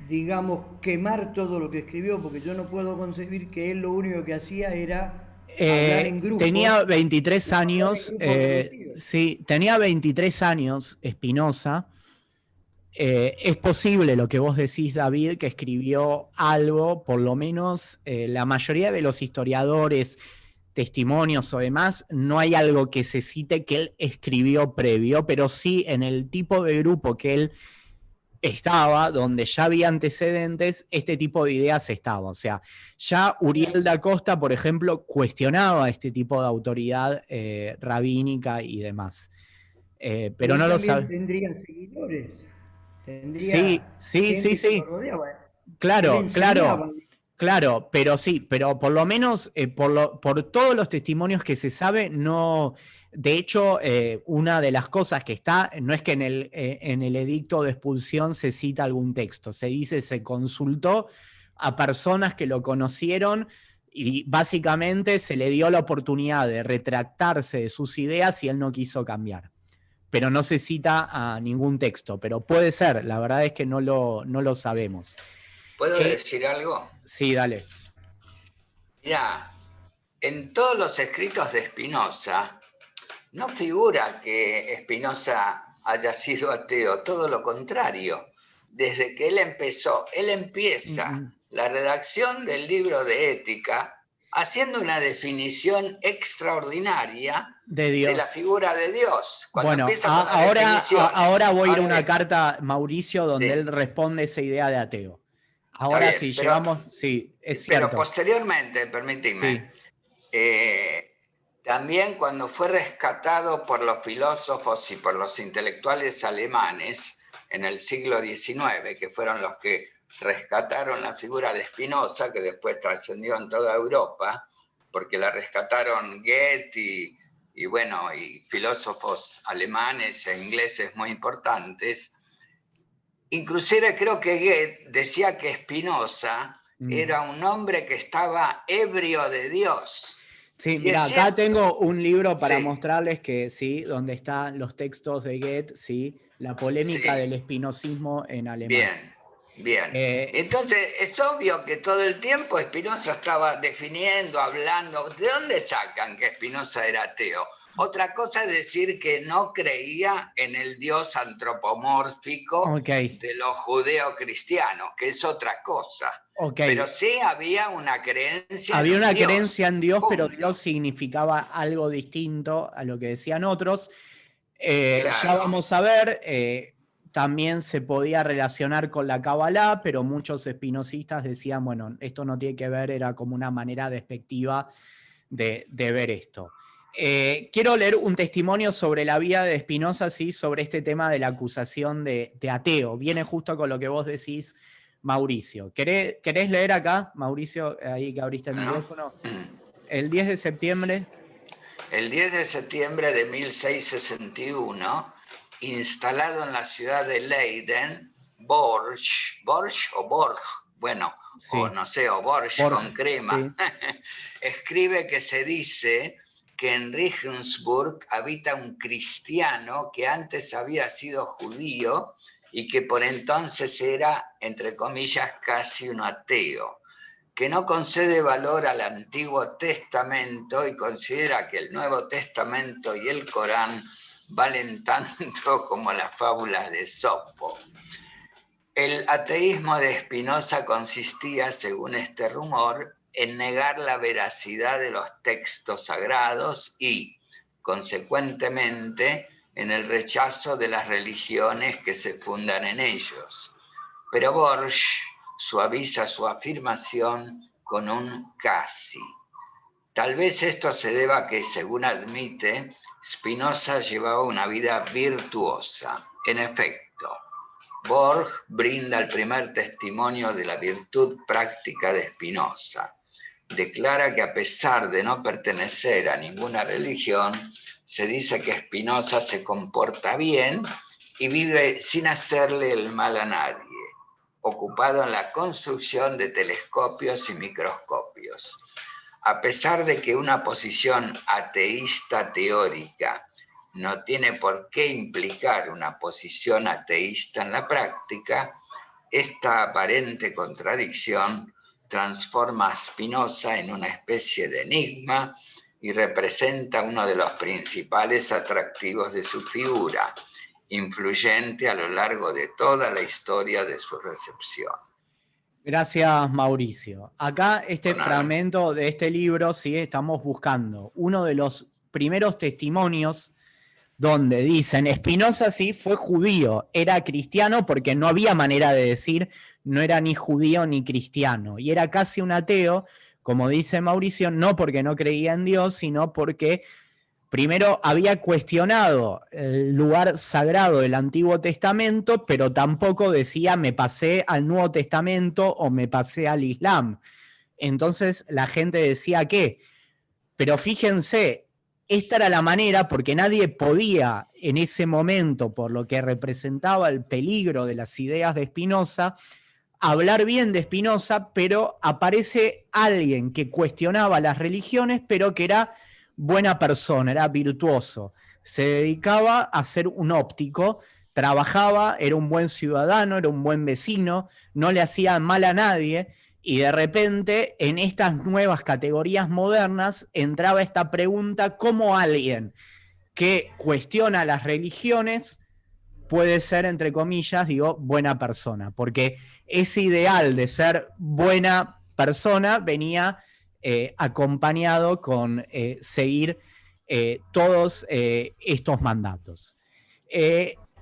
digamos, quemar todo lo que escribió? Porque yo no puedo concebir que él lo único que hacía era hablar en grupo. Tenía 23 años, sí, tenía 23 años Spinoza. Es posible lo que vos decís, David, que escribió algo, por lo menos la mayoría de los historiadores, testimonios o demás, no hay algo que se cite que él escribió previo, pero sí en el tipo de grupo que él estaba, donde ya había antecedentes, este tipo de ideas estaba. O sea, ya Uriel da Costa, por ejemplo, cuestionaba este tipo de autoridad rabínica y demás. Pero no lo sabe. Tendría seguidores. Tendría sí. Claro, pero por lo menos por todos los testimonios que se sabe, no. De hecho, una de las cosas que está, no es que en el edicto de expulsión se cita algún texto, se dice, se consultó a personas que lo conocieron y básicamente se le dio la oportunidad de retractarse de sus ideas y él no quiso cambiar. Pero no se cita a ningún texto, pero puede ser, la verdad es que no lo sabemos. ¿Puedo decir algo? Sí, dale. Mirá, en todos los escritos de Spinoza no figura que Spinoza haya sido ateo, todo lo contrario. Desde que él empieza la redacción del libro de ética haciendo una definición extraordinaria de la figura de Dios. Bueno, ahora voy a ir a una carta, Mauricio, donde él responde esa idea de ateo. Ahora sí, llegamos, sí, es cierto. Pero posteriormente, permíteme, también cuando fue rescatado por los filósofos y por los intelectuales alemanes en el siglo XIX, que fueron los que rescataron la figura de Spinoza, que después trascendió en toda Europa, porque la rescataron Goethe y filósofos alemanes e ingleses muy importantes. Inclusive creo que Goethe decía que Spinoza era un hombre que estaba ebrio de Dios. Sí, mira, acá tengo un libro para mostrarles que sí, donde están los textos de Goethe, sí, la polémica del espinosismo en alemán. Bien. Entonces es obvio que todo el tiempo Spinoza estaba definiendo, hablando. ¿De dónde sacan que Spinoza era ateo? Otra cosa es decir que no creía en el Dios antropomórfico de los judeocristianos, que es otra cosa. Pero sí había una creencia en Dios. Había una creencia en Dios, pero Dios significaba algo distinto a lo que decían otros. Ya vamos a ver, también se podía relacionar con la Kabbalah, pero muchos espinosistas decían, bueno, esto no tiene que ver, era como una manera despectiva de ver esto. Quiero leer un testimonio sobre la vida de Spinoza, sí, sobre este tema de la acusación de ateo. Viene justo con lo que vos decís, Mauricio. ¿Querés leer acá, Mauricio, ahí que abriste el micrófono? El 10 de septiembre. El 10 de septiembre de 1661, instalado en la ciudad de Leiden, Borch, bueno, Sí. o no sé, o Borsch con crema, sí. escribe que se dice que en Regensburg habita un cristiano que antes había sido judío y que por entonces era, entre comillas, casi un ateo, que no concede valor al Antiguo Testamento y considera que el Nuevo Testamento y el Corán valen tanto como las fábulas de Esopo. El ateísmo de Spinoza consistía, según este rumor, en negar la veracidad de los textos sagrados y, consecuentemente, en el rechazo de las religiones que se fundan en ellos. Pero Borsch suaviza su afirmación con un casi. Tal vez esto se deba a que, según admite, Spinoza llevaba una vida virtuosa. En efecto, Borch brinda el primer testimonio de la virtud práctica de Spinoza. Declara que a pesar de no pertenecer a ninguna religión, se dice que Spinoza se comporta bien y vive sin hacerle el mal a nadie, ocupado en la construcción de telescopios y microscopios. A pesar de que una posición ateísta teórica no tiene por qué implicar una posición ateísta en la práctica, esta aparente contradicción transforma a Spinoza en una especie de enigma y representa uno de los principales atractivos de su figura, influyente a lo largo de toda la historia de su recepción. Gracias, Mauricio. Acá este fragmento de este libro, sí, estamos buscando uno de los primeros testimonios donde dicen, Spinoza sí fue judío, era cristiano porque no había manera de decir, no era ni judío ni cristiano, y era casi un ateo, como dice Mauricio, no porque no creía en Dios, sino porque primero había cuestionado el lugar sagrado del Antiguo Testamento, pero tampoco decía me pasé al Nuevo Testamento o me pasé al Islam. Entonces la gente decía ¿qué? Pero fíjense, esta era la manera, porque nadie podía en ese momento, por lo que representaba el peligro de las ideas de Spinoza, hablar bien de Spinoza, pero aparece alguien que cuestionaba las religiones, pero que era buena persona, era virtuoso. Se dedicaba a ser un óptico, trabajaba, era un buen ciudadano, era un buen vecino, no le hacía mal a nadie. Y de repente, en estas nuevas categorías modernas, entraba esta pregunta: ¿cómo alguien que cuestiona las religiones puede ser, entre comillas, digo, buena persona? Porque ese ideal de ser buena persona venía acompañado con seguir todos estos mandatos.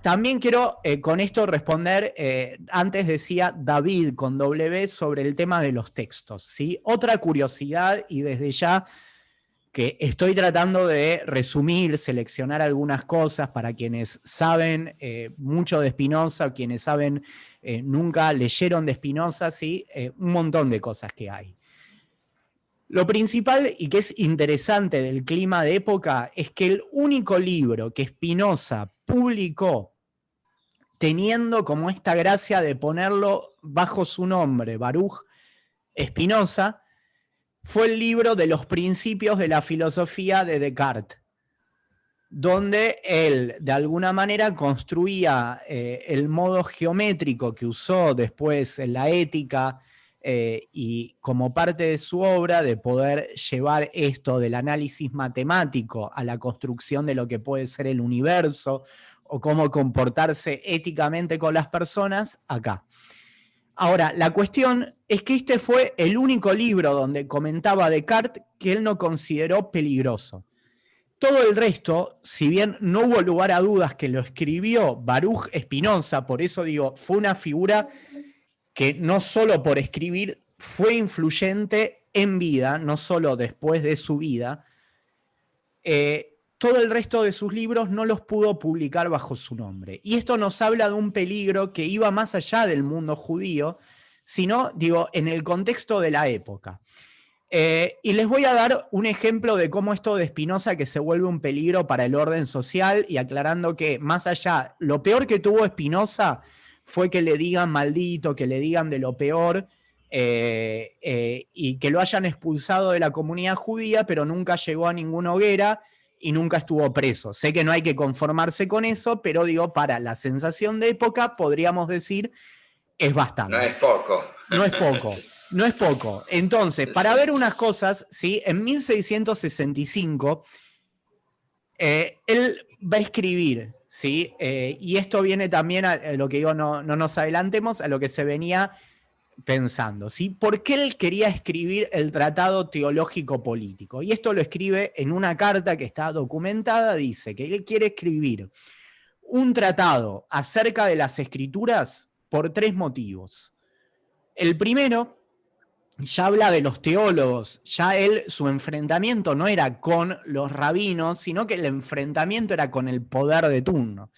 También quiero con esto responder, antes decía David con W sobre el tema de los textos, ¿sí? Otra curiosidad, y desde ya que estoy tratando de resumir, seleccionar algunas cosas para quienes saben mucho de Spinoza, o quienes saben nunca leyeron de Spinoza, ¿sí? Un montón de cosas que hay. Lo principal y que es interesante del clima de época es que el único libro que Spinoza publicó teniendo como esta gracia de ponerlo bajo su nombre, Baruch Spinoza, fue el libro de los principios de la filosofía de Descartes, donde él de alguna manera construía el modo geométrico que usó después en la ética y como parte de su obra de poder llevar esto del análisis matemático a la construcción de lo que puede ser el universo o cómo comportarse éticamente con las personas acá. Ahora, la cuestión es que este fue el único libro donde comentaba Descartes que él no consideró peligroso. Todo el resto, si bien no hubo lugar a dudas que lo escribió Baruch Spinoza, por eso digo, fue una figura que no solo por escribir fue influyente en vida, no solo después de su vida, todo el resto de sus libros no los pudo publicar bajo su nombre. Y esto nos habla de un peligro que iba más allá del mundo judío, sino, digo, en el contexto de la época. Y les voy a dar un ejemplo de cómo esto de Spinoza que se vuelve un peligro para el orden social, y aclarando que más allá, lo peor que tuvo Spinoza fue que le digan maldito, que le digan de lo peor, y que lo hayan expulsado de la comunidad judía, pero nunca llegó a ninguna hoguera y nunca estuvo preso. Sé que no hay que conformarse con eso, pero digo, para la sensación de época, podríamos decir, es bastante. No es poco. No es poco. No es poco. Entonces, para ver unas cosas, ¿sí? En 1665, él va a escribir, ¿sí? Y esto viene también a lo que digo, no nos adelantemos, a lo que se venía pensando, ¿sí? ¿Por qué él quería escribir el Tratado Teológico Político? Y esto lo escribe en una carta que está documentada, dice que él quiere escribir un tratado acerca de las Escrituras por 3 motivos. El primero, ya habla de los teólogos, ya su enfrentamiento no era con los rabinos, sino que el enfrentamiento era con el poder de turno.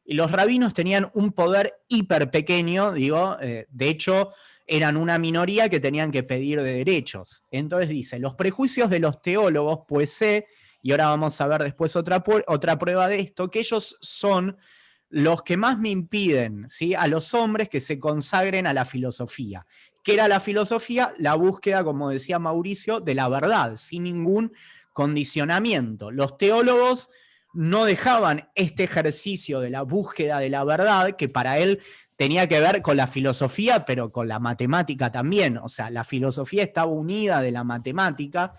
Y los rabinos tenían un poder hiper pequeño, de hecho, eran una minoría que tenían que pedir de derechos. Entonces dice, los prejuicios de los teólogos, pues sé, y ahora vamos a ver después otra prueba de esto, que ellos son los que más me impiden, ¿sí?, a los hombres que se consagren a la filosofía. ¿Qué era la filosofía? La búsqueda, como decía Mauricio, de la verdad, sin ningún condicionamiento. Los teólogos no dejaban este ejercicio de la búsqueda de la verdad, que para él tenía que ver con la filosofía, pero con la matemática también. O sea, la filosofía estaba unida de la matemática,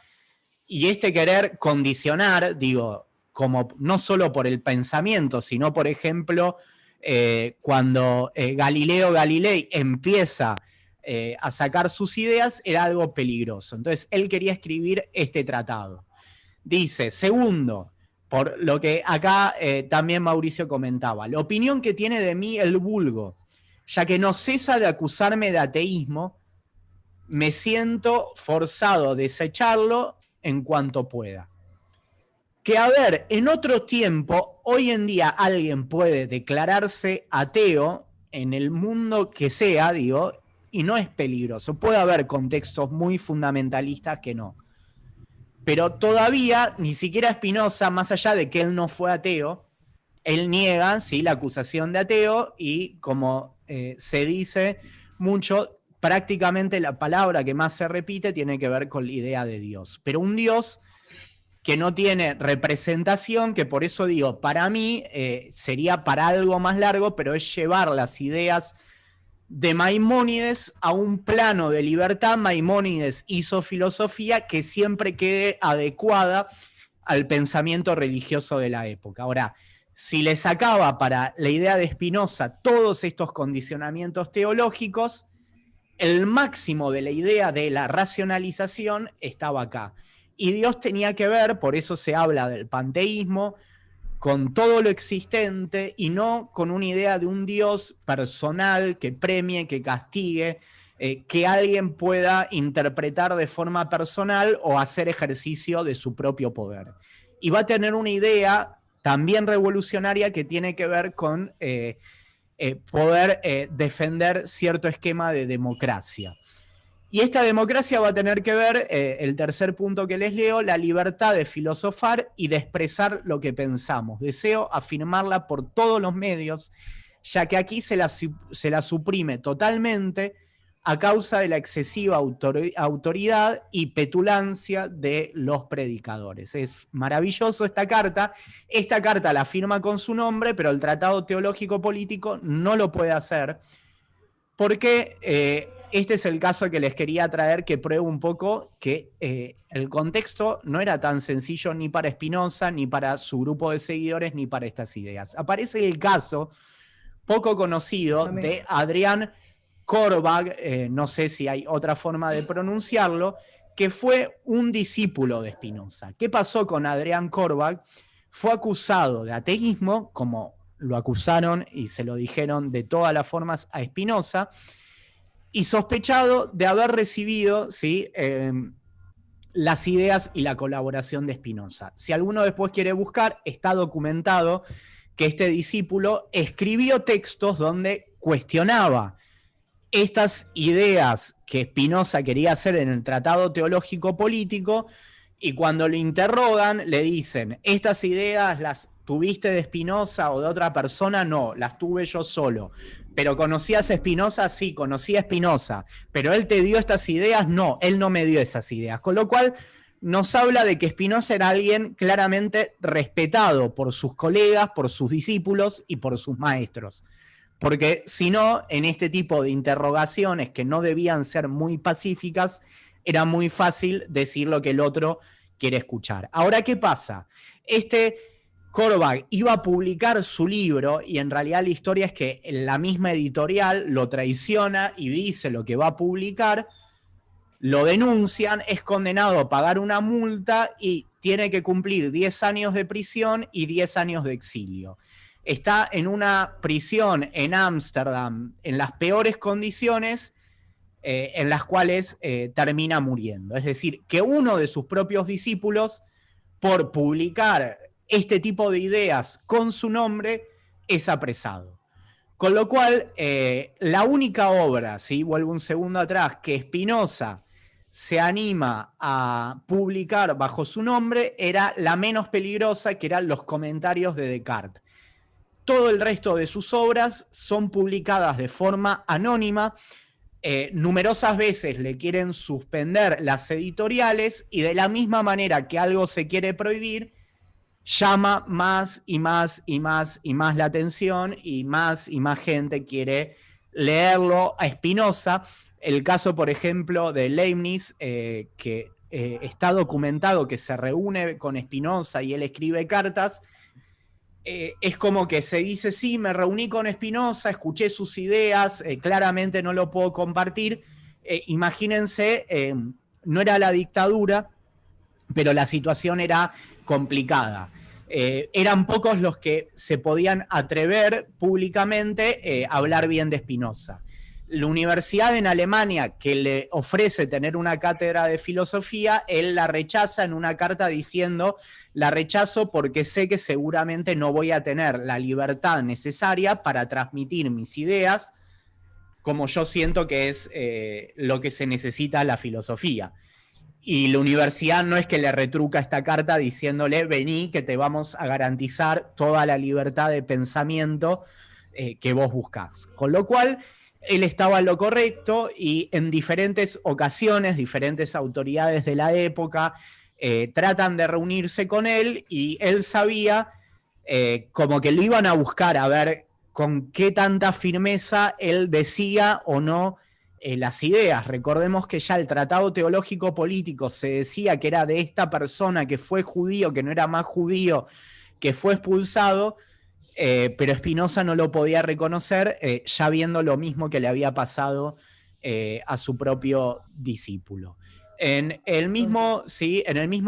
y este querer condicionar, como no solo por el pensamiento, sino, por ejemplo, cuando Galileo Galilei empieza a sacar sus ideas, era algo peligroso. Entonces, él quería escribir este tratado. Dice, segundo, por lo que acá también Mauricio comentaba, la opinión que tiene de mí el vulgo, ya que no cesa de acusarme de ateísmo, me siento forzado a desecharlo en cuanto pueda. Que a ver, en otro tiempo, hoy en día alguien puede declararse ateo en el mundo que sea, y no es peligroso. Puede haber contextos muy fundamentalistas que no. Pero todavía, ni siquiera Spinoza, más allá de que él no fue ateo, él niega, ¿sí?, la acusación de ateo, y como se dice mucho, prácticamente la palabra que más se repite tiene que ver con la idea de Dios. Pero un Dios que no tiene representación, que por eso digo, para mí sería para algo más largo, pero es llevar las ideas de Maimónides a un plano de libertad. Maimónides hizo filosofía que siempre quede adecuada al pensamiento religioso de la época. Ahora, si le sacaba para la idea de Spinoza todos estos condicionamientos teológicos, el máximo de la idea de la racionalización estaba acá. Y Dios tenía que ver, por eso se habla del panteísmo, con todo lo existente y no con una idea de un Dios personal que premie, que castigue, que alguien pueda interpretar de forma personal o hacer ejercicio de su propio poder. Y va a tener una idea también revolucionaria que tiene que ver con poder defender cierto esquema de democracia. Y esta democracia va a tener que ver, el tercer punto que les leo, la libertad de filosofar y de expresar lo que pensamos. Deseo afirmarla por todos los medios, ya que aquí se la suprime totalmente a causa de la excesiva autoridad y petulancia de los predicadores. Es maravilloso esta carta. Esta carta la firma con su nombre, pero el Tratado Teológico Político no lo puede hacer, porque este es el caso que les quería traer, que pruebe un poco que el contexto no era tan sencillo ni para Spinoza, ni para su grupo de seguidores, ni para estas ideas. Aparece el caso poco conocido de Adrián Korbag, no sé si hay otra forma de pronunciarlo, que fue un discípulo de Spinoza. ¿Qué pasó con Adrián Korbag? Fue acusado de ateísmo, como lo acusaron y se lo dijeron de todas las formas a Spinoza, y sospechado de haber recibido, ¿sí?, las ideas y la colaboración de Spinoza. Si alguno después quiere buscar, está documentado que este discípulo escribió textos donde cuestionaba estas ideas que Spinoza quería hacer en el Tratado Teológico Político, y cuando lo interrogan le dicen, estas ideas las tuviste de Spinoza o de otra persona, no, las tuve yo solo. pero ¿conocías a Spinoza? Sí, conocía a Spinoza, pero él te dio estas ideas, no, él no me dio esas ideas, con lo cual nos habla de que Spinoza era alguien claramente respetado por sus colegas, por sus discípulos y por sus maestros. Porque si no, en este tipo de interrogaciones que no debían ser muy pacíficas, era muy fácil decir lo que el otro quiere escuchar. Ahora, ¿qué pasa? Korbach iba a publicar su libro y en realidad la historia es que la misma editorial lo traiciona y dice lo que va a publicar, lo denuncian, es condenado a pagar una multa y tiene que cumplir 10 años de prisión y 10 años de exilio. Está en una prisión en Ámsterdam en las peores condiciones en las cuales termina muriendo. Es decir, que uno de sus propios discípulos, por publicar este tipo de ideas con su nombre, es apresado. Con lo cual, la única obra, ¿sí? Vuelvo un segundo atrás, que Spinoza se anima a publicar bajo su nombre era la menos peligrosa, que eran los comentarios de Descartes. Todo el resto de sus obras son publicadas de forma anónima. Numerosas veces le quieren suspender las editoriales y de la misma manera que algo se quiere prohibir, llama más y más y más y más la atención y más gente quiere leerlo a Spinoza. El caso, por ejemplo, de Leibniz, que está documentado que se reúne con Spinoza y él escribe cartas, es como que se dice, sí, me reuní con Spinoza, escuché sus ideas, claramente no lo puedo compartir. Imagínense, no era la dictadura, pero la situación era complicada. Eran pocos los que se podían atrever públicamente a hablar bien de Spinoza. La universidad en Alemania, que le ofrece tener una cátedra de filosofía, él la rechaza en una carta diciendo, la rechazo porque sé que seguramente no voy a tener la libertad necesaria para transmitir mis ideas como yo siento que es lo que se necesita en la filosofía. Y la universidad no es que le retruca esta carta diciéndole, vení que te vamos a garantizar toda la libertad de pensamiento que vos buscás. Con lo cual, él estaba en lo correcto y en diferentes ocasiones, diferentes autoridades de la época tratan de reunirse con él y él sabía como que lo iban a buscar a ver con qué tanta firmeza él decía o no las ideas. Recordemos que ya el Tratado Teológico Político se decía que era de esta persona que fue judío, que no era más judío, que fue expulsado, pero Spinoza no lo podía reconocer, ya viendo lo mismo que le había pasado a su propio discípulo. En el mismo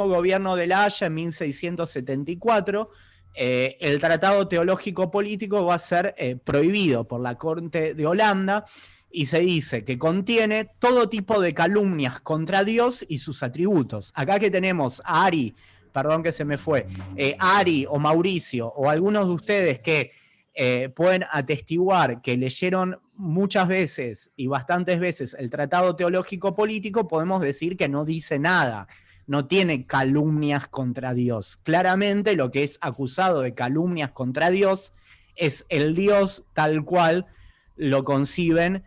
gobierno de La Haya, en 1674, el Tratado Teológico Político va a ser prohibido por la Corte de Holanda y se dice que contiene todo tipo de calumnias contra Dios y sus atributos. Acá que tenemos a Ari, perdón que se me fue, Ari o Mauricio o algunos de ustedes que pueden atestiguar que leyeron muchas veces y bastantes veces el Tratado Teológico Político, podemos decir que no dice nada, no tiene calumnias contra Dios. Claramente lo que es acusado de calumnias contra Dios es el Dios tal cual lo conciben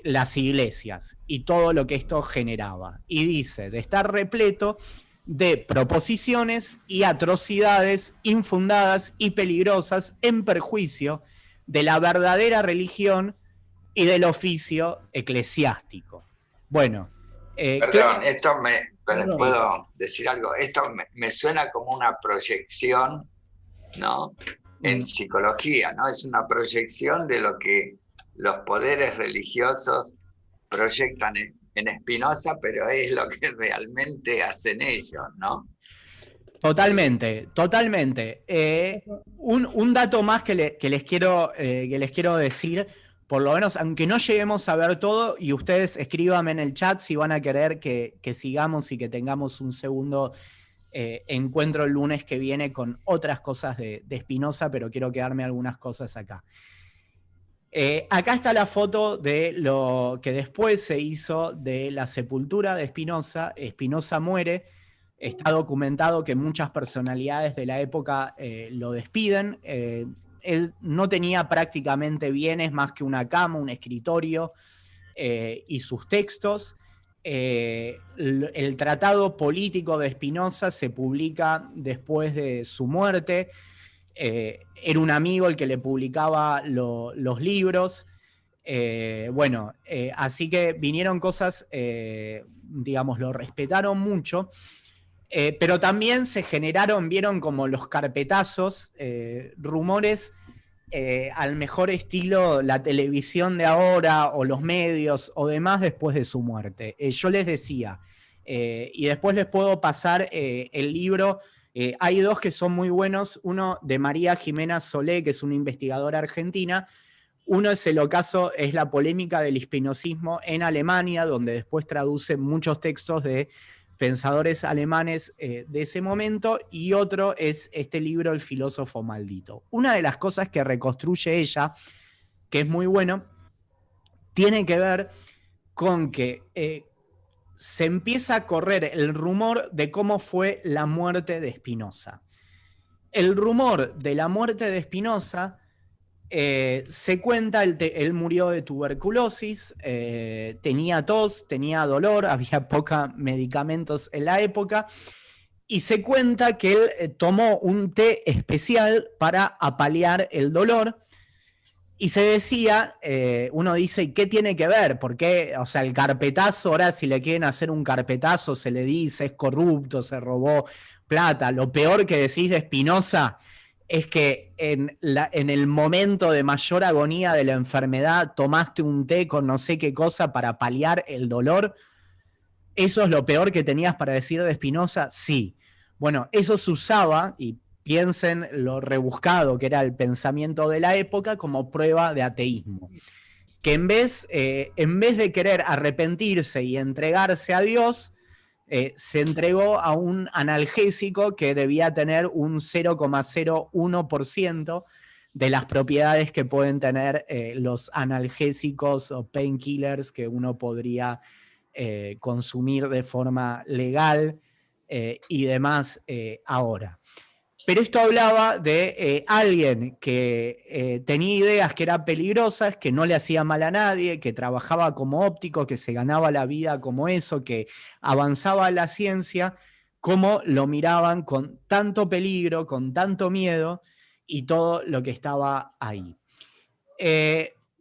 las iglesias y todo lo que esto generaba. Y dice, de estar repleto de proposiciones y atrocidades infundadas y peligrosas en perjuicio de la verdadera religión y del oficio eclesiástico. Bueno. Perdón, ¿puedo decir algo? Esto me suena como una proyección, ¿no? En psicología, ¿no? Es una proyección de lo que los poderes religiosos proyectan en Spinoza, pero es lo que realmente hacen ellos, ¿no? Totalmente, totalmente. Un dato más que les quiero decir, por lo menos, aunque no lleguemos a ver todo, y ustedes escríbanme en el chat si van a querer que sigamos y que tengamos un segundo encuentro el lunes que viene con otras cosas de Spinoza, pero quiero quedarme algunas cosas acá. Acá está la foto de lo que después se hizo de la sepultura de Spinoza. Spinoza muere. Está documentado que muchas personalidades de la época lo despiden. él no tenía prácticamente bienes más que una cama, un escritorio y sus textos. El tratado político de Spinoza se publica después de su muerte. Era un amigo el que le publicaba los libros. Así que vinieron cosas, digamos, lo respetaron mucho. Pero también se generaron, vieron como los carpetazos, rumores al mejor estilo la televisión de ahora o los medios o demás después de su muerte. Yo les decía, y después les puedo pasar el libro, hay dos que son muy buenos, uno de María Jimena Solé, que es una investigadora argentina. Uno es el ocaso, es la polémica del espinosismo en Alemania, donde después traduce muchos textos de pensadores alemanes de ese momento, y otro es este libro, El filósofo maldito. Una de las cosas que reconstruye ella, que es muy bueno, tiene que ver con que se empieza a correr el rumor de cómo fue la muerte de Spinoza. El rumor de la muerte de Spinoza se cuenta, él murió de tuberculosis, tenía tos, tenía dolor, había pocos medicamentos en la época, y se cuenta que él tomó un té especial para apalear el dolor, y se decía, uno dice, ¿y qué tiene que ver? ¿Por qué? O sea, el carpetazo, ahora si le quieren hacer un carpetazo, se le dice, es corrupto, se robó plata. Lo peor que decís de Spinoza es que en el momento de mayor agonía de la enfermedad tomaste un té con no sé qué cosa para paliar el dolor. ¿Eso es lo peor que tenías para decir de Spinoza? Sí. Bueno, eso se usaba, y piensen lo rebuscado que era el pensamiento de la época, como prueba de ateísmo. Que en vez de querer arrepentirse y entregarse a Dios, se entregó a un analgésico que debía tener un 0,01% de las propiedades que pueden tener los analgésicos o painkillers que uno podría consumir de forma legal y demás ahora. Pero esto hablaba de alguien que tenía ideas que eran peligrosas, que no le hacía mal a nadie, que trabajaba como óptico, que se ganaba la vida como eso, que avanzaba la ciencia, cómo lo miraban con tanto peligro, con tanto miedo y todo lo que estaba ahí.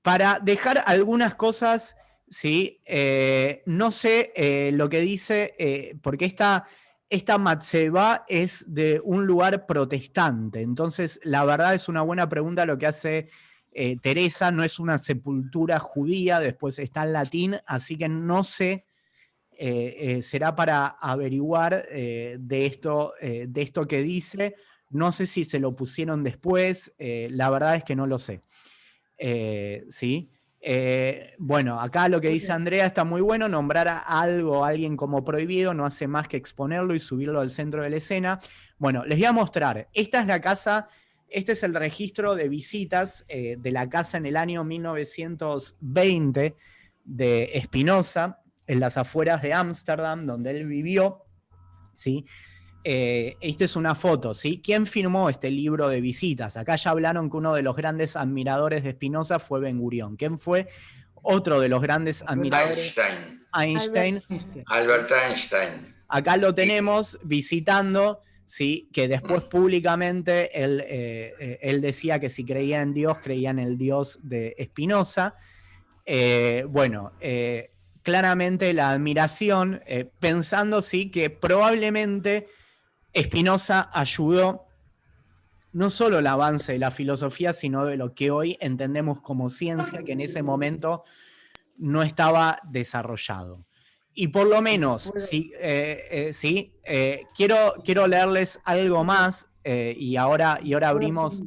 Para dejar algunas cosas, ¿sí? No sé lo que dice, porque esta matzeba es de un lugar protestante, entonces la verdad es una buena pregunta lo que hace Teresa, no es una sepultura judía, después está en latín, así que no sé, será para averiguar de esto que dice, no sé si se lo pusieron después, la verdad es que no lo sé. ¿Sí? Bueno, acá lo que dice Andrea está muy bueno, nombrar a alguien como prohibido no hace más que exponerlo y subirlo al centro de la escena. Bueno, les voy a mostrar, esta es la casa, este es el registro de visitas de la casa en el año 1920 de Spinoza, en las afueras de Ámsterdam, donde él vivió, ¿sí? Esta es una foto, ¿sí? ¿Quién firmó este libro de visitas? Acá ya hablaron que uno de los grandes admiradores de Spinoza fue Ben Gurión. ¿Quién fue otro de los grandes admiradores? Einstein. Albert Einstein. Acá lo tenemos visitando, ¿sí? Que después públicamente él decía que si creía en Dios, creía en el Dios de Spinoza. Claramente la admiración, pensando, sí, que probablemente Spinoza ayudó no solo el avance de la filosofía, sino de lo que hoy entendemos como ciencia, que en ese momento no estaba desarrollado. Y por lo menos, quiero leerles algo más, y ahora abrimos...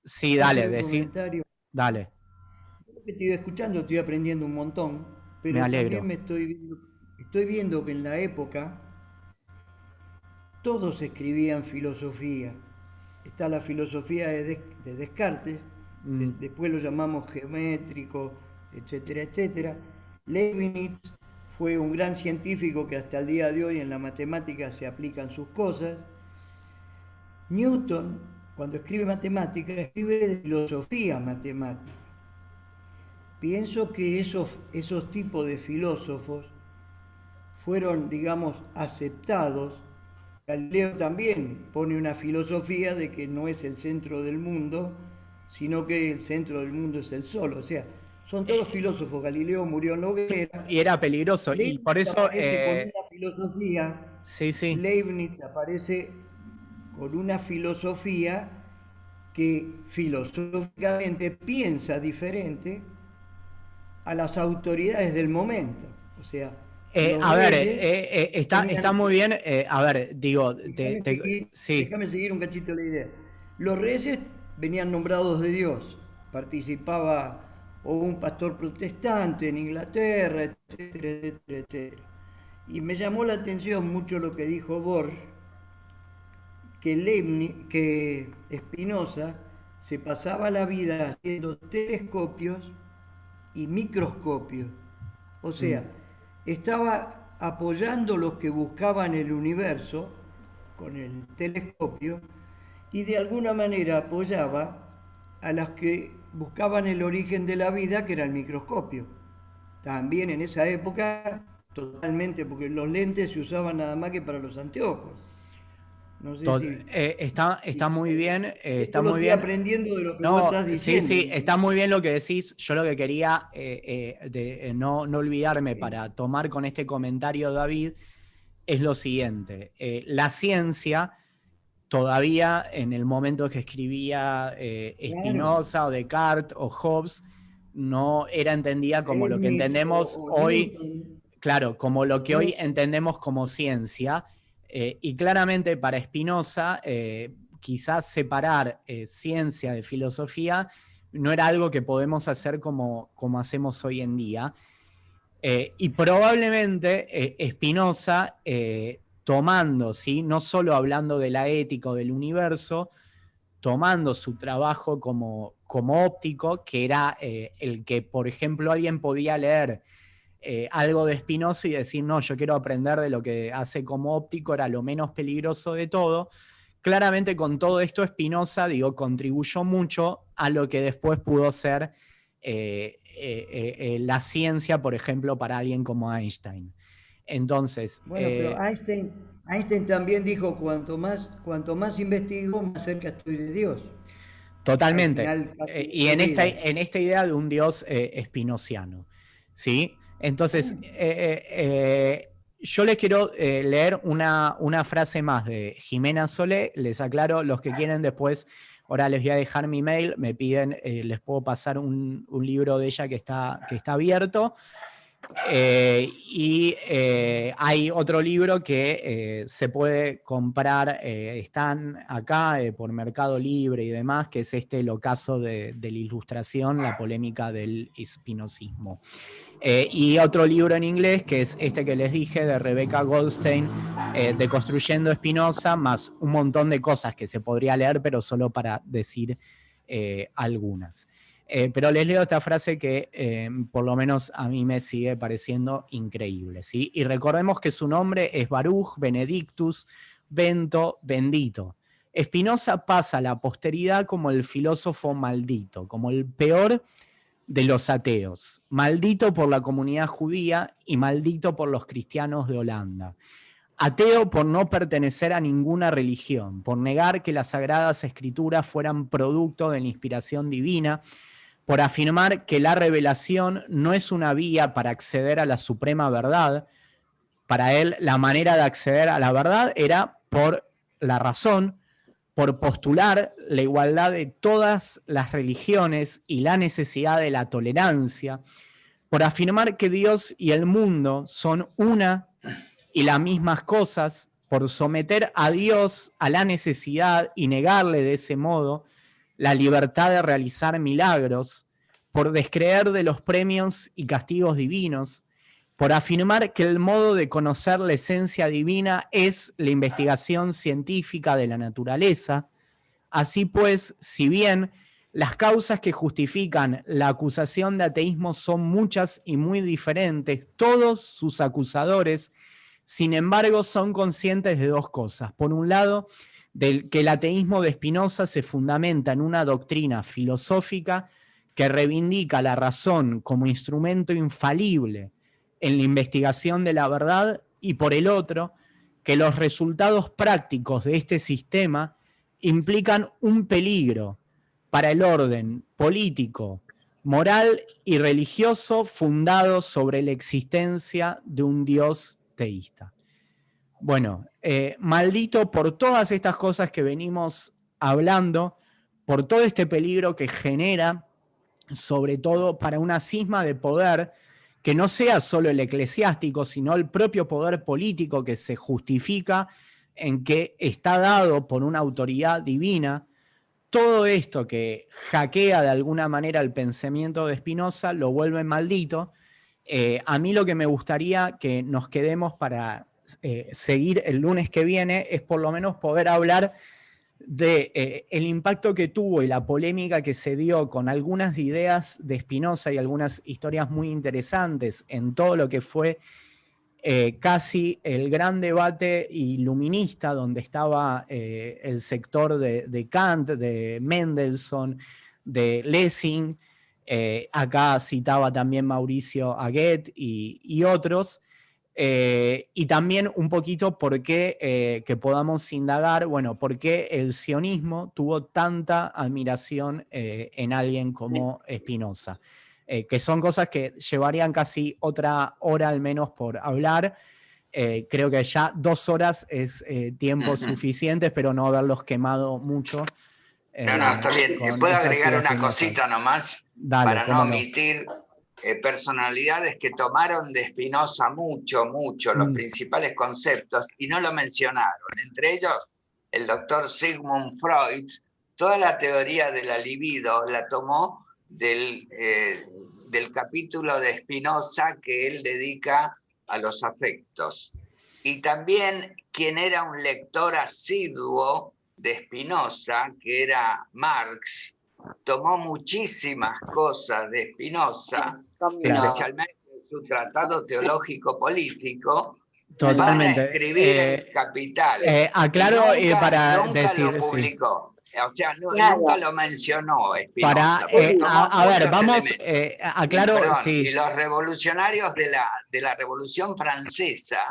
Sí, dale, dale. Estoy escuchando, estoy aprendiendo un montón, pero me alegro. También estoy viendo que en la época todos escribían filosofía. Está la filosofía de Descartes, después lo llamamos geométrico, etcétera, etcétera. Leibniz fue un gran científico que hasta el día de hoy en la matemática se aplican sus cosas. Newton cuando escribe matemática, escribe de filosofía matemática. Pienso que esos tipos de filósofos fueron, digamos, aceptados. Galileo también pone una filosofía de que no es el centro del mundo, sino que el centro del mundo es el sol. O sea, son todos filósofos. Galileo murió en la hoguera. Y era peligroso. Y Leibniz por eso... aparece con una filosofía. sí, sí. Leibniz aparece con una filosofía que filosóficamente piensa diferente a las autoridades del momento. O sea, a ver, está muy bien. A ver, digo, sí. Déjame seguir un cachito la idea. Los reyes venían nombrados de Dios. Participaba o un pastor protestante en Inglaterra, etcétera, etcétera, etcétera. Y me llamó la atención mucho lo que dijo Borges, que Spinoza se pasaba la vida haciendo telescopios y microscopios. O sea, estaba apoyando los que buscaban el universo con el telescopio y de alguna manera apoyaba a las que buscaban el origen de la vida, que era el microscopio. También en esa época, totalmente, porque los lentes se usaban nada más que para los anteojos. No sé está muy bien. Está muy bien. Estoy aprendiendo de lo que vos estás diciendo. Sí, está muy bien lo que decís. Yo lo que quería, no olvidarme para tomar con este comentario, David, es lo siguiente. La ciencia, todavía en el momento que escribía Spinoza o Descartes o Hobbes, no era entendida como lo que entendemos hoy, claro, como lo que hoy entendemos como ciencia. Y claramente para Spinoza, quizás separar ciencia de filosofía no era algo que podemos hacer como hacemos hoy en día. Y probablemente Spinoza, tomando, ¿sí? No solo hablando de la ética o del universo, tomando su trabajo como óptico, que era el que, por ejemplo, alguien podía leer algo de Spinoza y decir, no, yo quiero aprender de lo que hace como óptico, era lo menos peligroso de todo. Claramente con todo esto Spinoza, contribuyó mucho a lo que después pudo ser la ciencia, por ejemplo, para alguien como Einstein. Entonces... Bueno, pero Einstein también dijo, cuanto más investigo, más cerca estoy de Dios. Totalmente. Y en esta idea de un Dios spinociano, ¿sí? Entonces, yo les quiero leer una frase más de Jimena Solé. Les aclaro, los que quieren después, ahora les voy a dejar mi mail, me piden, les puedo pasar un libro de ella que está abierto. Y hay otro libro que se puede comprar, están acá por Mercado Libre y demás, que es El ocaso de la ilustración, la polémica del espinozismo. Y otro libro en inglés, que es este que les dije, de Rebecca Goldstein, Deconstruyendo Spinoza, más un montón de cosas que se podría leer, pero solo para decir algunas. Pero les leo esta frase que por lo menos a mí me sigue pareciendo increíble, ¿sí? Y recordemos que su nombre es Baruch Benedictus Bento Bendito. Spinoza pasa a la posteridad como el filósofo maldito, como el peor de los ateos, maldito por la comunidad judía y maldito por los cristianos de Holanda. Ateo por no pertenecer a ninguna religión, por negar que las sagradas escrituras fueran producto de la inspiración divina, por afirmar que la revelación no es una vía para acceder a la suprema verdad. Para él, la manera de acceder a la verdad era por la razón, por postular la igualdad de todas las religiones y la necesidad de la tolerancia, por afirmar que Dios y el mundo son una y las mismas cosas, por someter a Dios a la necesidad y negarle de ese modo la libertad de realizar milagros, por descreer de los premios y castigos divinos, por afirmar que el modo de conocer la esencia divina es la investigación científica de la naturaleza. Así pues, si bien las causas que justifican la acusación de ateísmo son muchas y muy diferentes, todos sus acusadores Sin embargo, son conscientes de dos cosas. Por un lado, que el ateísmo de Spinoza se fundamenta en una doctrina filosófica que reivindica la razón como instrumento infalible en la investigación de la verdad, y por el otro, que los resultados prácticos de este sistema implican un peligro para el orden político, moral y religioso fundado sobre la existencia de un Dios teísta. Bueno, maldito por todas estas cosas que venimos hablando, por todo este peligro que genera, sobre todo para una cisma de poder que no sea solo el eclesiástico, sino el propio poder político que se justifica en que está dado por una autoridad divina. Todo esto que hackea de alguna manera el pensamiento de Spinoza lo vuelve maldito. A mí lo que me gustaría que nos quedemos para seguir el lunes que viene es por lo menos poder hablar de el impacto que tuvo y la polémica que se dio con algunas ideas de Spinoza y algunas historias muy interesantes en todo lo que fue casi el gran debate iluminista, donde estaba el sector de Kant, de Mendelssohn, de Lessing. Acá citaba también Mauricio Aguet y otros. Y también un poquito por qué, que podamos indagar, bueno, por qué el sionismo tuvo tanta admiración en alguien como Spinoza. Que son cosas que llevarían casi otra hora al menos por hablar. Creo que ya 2 horas es tiempo suficiente, espero no haberlos quemado mucho. No, está bien. ¿Puedo agregar una cosita nomás? Dale, para no omitir personalidades que tomaron de Spinoza mucho los principales conceptos y no lo mencionaron. Entre ellos, el doctor Sigmund Freud, toda la teoría de la libido la tomó del capítulo de Spinoza que él dedica a los afectos. Y también quien era un lector asiduo de Spinoza, que era Marx, tomó muchísimas cosas de Spinoza, especialmente su tratado teológico-político, totalmente. Para escribir el Capital. Aclaro para nunca decir, lo publicó. Sí. O sea, Claro. nunca lo mencionó Spinoza. A ver, vamos, aclaro, Perdón, sí. Y los revolucionarios de la Revolución Francesa,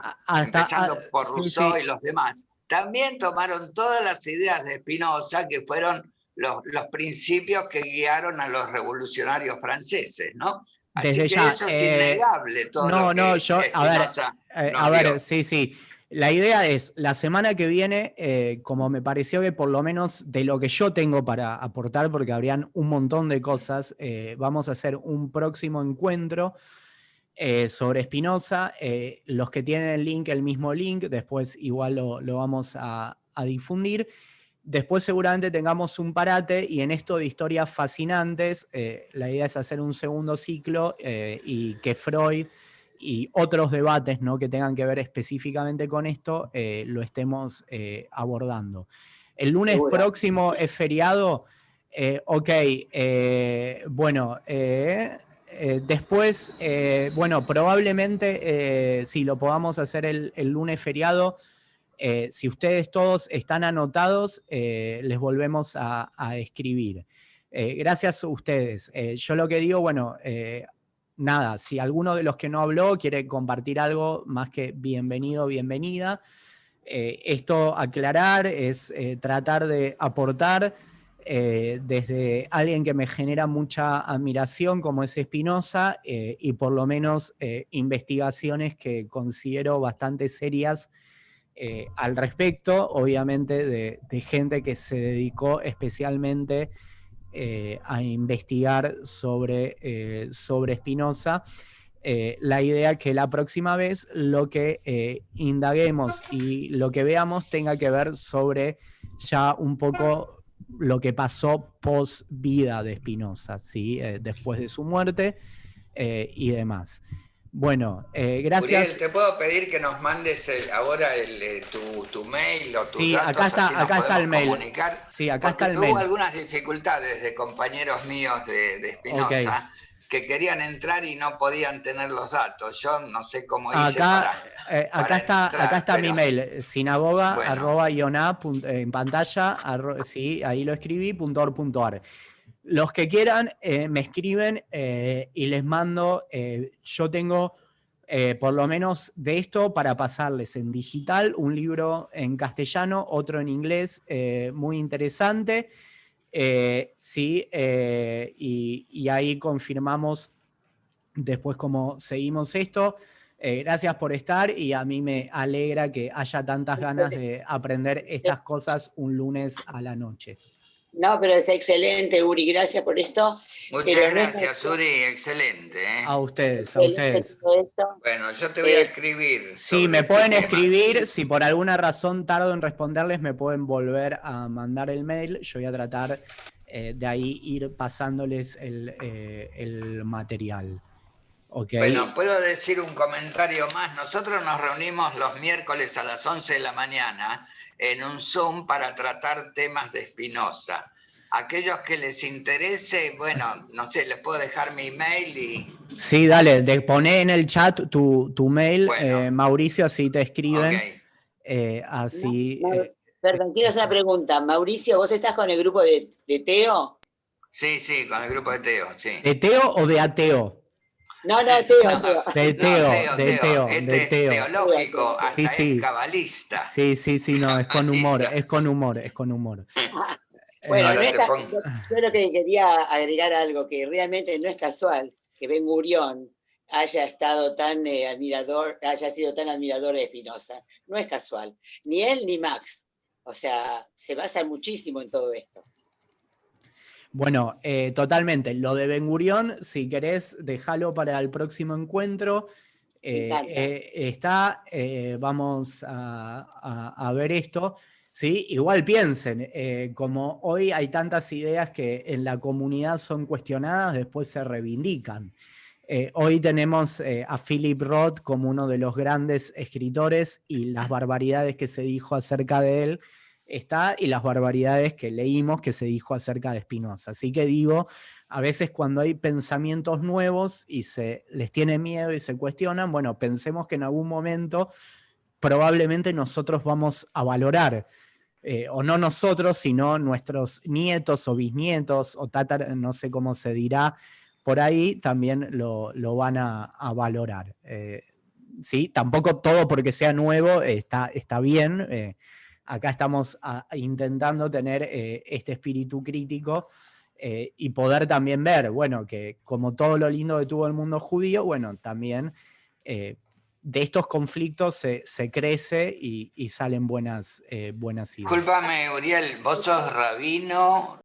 empezando por Rousseau y los demás, también tomaron todas las ideas de Spinoza, que fueron los principios que guiaron a los revolucionarios franceses, ¿no? Así Desde que ya, eso es innegable todo lo que Spinoza a ver, sí. La idea es, la semana que viene, como me pareció que por lo menos de lo que yo tengo para aportar, porque habrían un montón de cosas, vamos a hacer un próximo encuentro sobre Spinoza. Los que tienen el mismo link, después igual lo vamos a difundir. Después seguramente tengamos un parate y en esto de historias fascinantes, la idea es hacer un segundo ciclo y que Freud y otros debates, ¿no?, que tengan que ver específicamente con esto, lo estemos abordando. El lunes próximo es feriado. Bueno, después, bueno, probablemente si lo podamos hacer el lunes feriado. Si ustedes todos están anotados, les volvemos a escribir. Gracias a ustedes. Yo lo que digo, bueno, nada, si alguno de los que no habló quiere compartir algo, más que bienvenido, bienvenida. Esto aclarar es tratar de aportar desde alguien que me genera mucha admiración como es Spinoza y por lo menos investigaciones que considero bastante serias al respecto, obviamente de gente que se dedicó especialmente a investigar sobre Spinoza. La idea que la próxima vez lo que indaguemos y lo que veamos tenga que ver sobre ya un poco lo que pasó post vida de Spinoza, ¿sí? Después de su muerte y demás. Bueno, gracias. Uriel, ¿te puedo pedir que nos mandes ahora tu mail o tus sí, datos? Acá está el mail. Comunicar? Sí, acá está el Hubo mail. algunas dificultades de compañeros míos de Spinoza. que querían entrar y no podían tener los datos. Yo no sé cómo hice Acá para está, entrar, mi pero mail, sinagoga, bueno. en pantalla, sí, ahí lo escribí, .org.ar. Los que quieran me escriben y les mando, yo tengo por lo menos de esto para pasarles en digital, un libro en castellano, otro en inglés, muy interesante. Sí, y ahí confirmamos después cómo seguimos esto. Gracias por estar y a mí me alegra que haya tantas ganas de aprender estas cosas un lunes a la noche. No, pero es excelente, Uri, gracias por esto. Muchas gracias, Uri, excelente. A ustedes, a ustedes. Bueno, yo te voy a escribir. Sí, me pueden escribir, si por alguna razón tardo en responderles, me pueden volver a mandar el mail, yo voy a tratar de ahí ir pasándoles el material. Okay. Bueno, puedo decir un comentario más. Nosotros nos reunimos los miércoles a las 11 de la mañana en un Zoom para tratar temas de Spinoza. Aquellos que les interese, bueno, no sé, les puedo dejar mi mail y... Sí, dale, poné en el chat tu mail, bueno, Mauricio, así te escriben. Okay. Así... perdón, quiero hacer una pregunta. Mauricio, ¿vos estás con el grupo de Teo? Sí, sí, con el grupo de Teo, sí. ¿De Teo o de ateo? No, Teo. De Teo. Este es teológico, hasta sí. es cabalista. Sí, no, es con humor, es con humor. Bueno, yo lo que quería agregar algo, que realmente no es casual que Ben Gurión haya sido tan admirador de Spinoza. No es casual. Ni él ni Max. O sea, se basa muchísimo en todo esto. Bueno, totalmente. Lo de Ben Gurión, si querés, déjalo para el próximo encuentro. Vamos a ver esto. ¿Sí? Igual piensen, como hoy hay tantas ideas que en la comunidad son cuestionadas, después se reivindican. Hoy tenemos a Philip Roth como uno de los grandes escritores y las barbaridades que se dijo acerca de él y las barbaridades que leímos que se dijo acerca de Spinoza. Así que digo, a veces cuando hay pensamientos nuevos y se les tiene miedo y se cuestionan, bueno, pensemos que en algún momento probablemente nosotros vamos a valorar, o no nosotros, sino nuestros nietos o bisnietos, o no sé cómo se dirá, por ahí también lo van a valorar. ¿Sí? Tampoco todo porque sea nuevo está bien. Acá estamos intentando tener este espíritu crítico y poder también ver, bueno, que como todo lo lindo que tuvo el mundo judío, bueno, también de estos conflictos se crece y salen buenas ideas. Discúlpame, Uriel, vos sos rabino,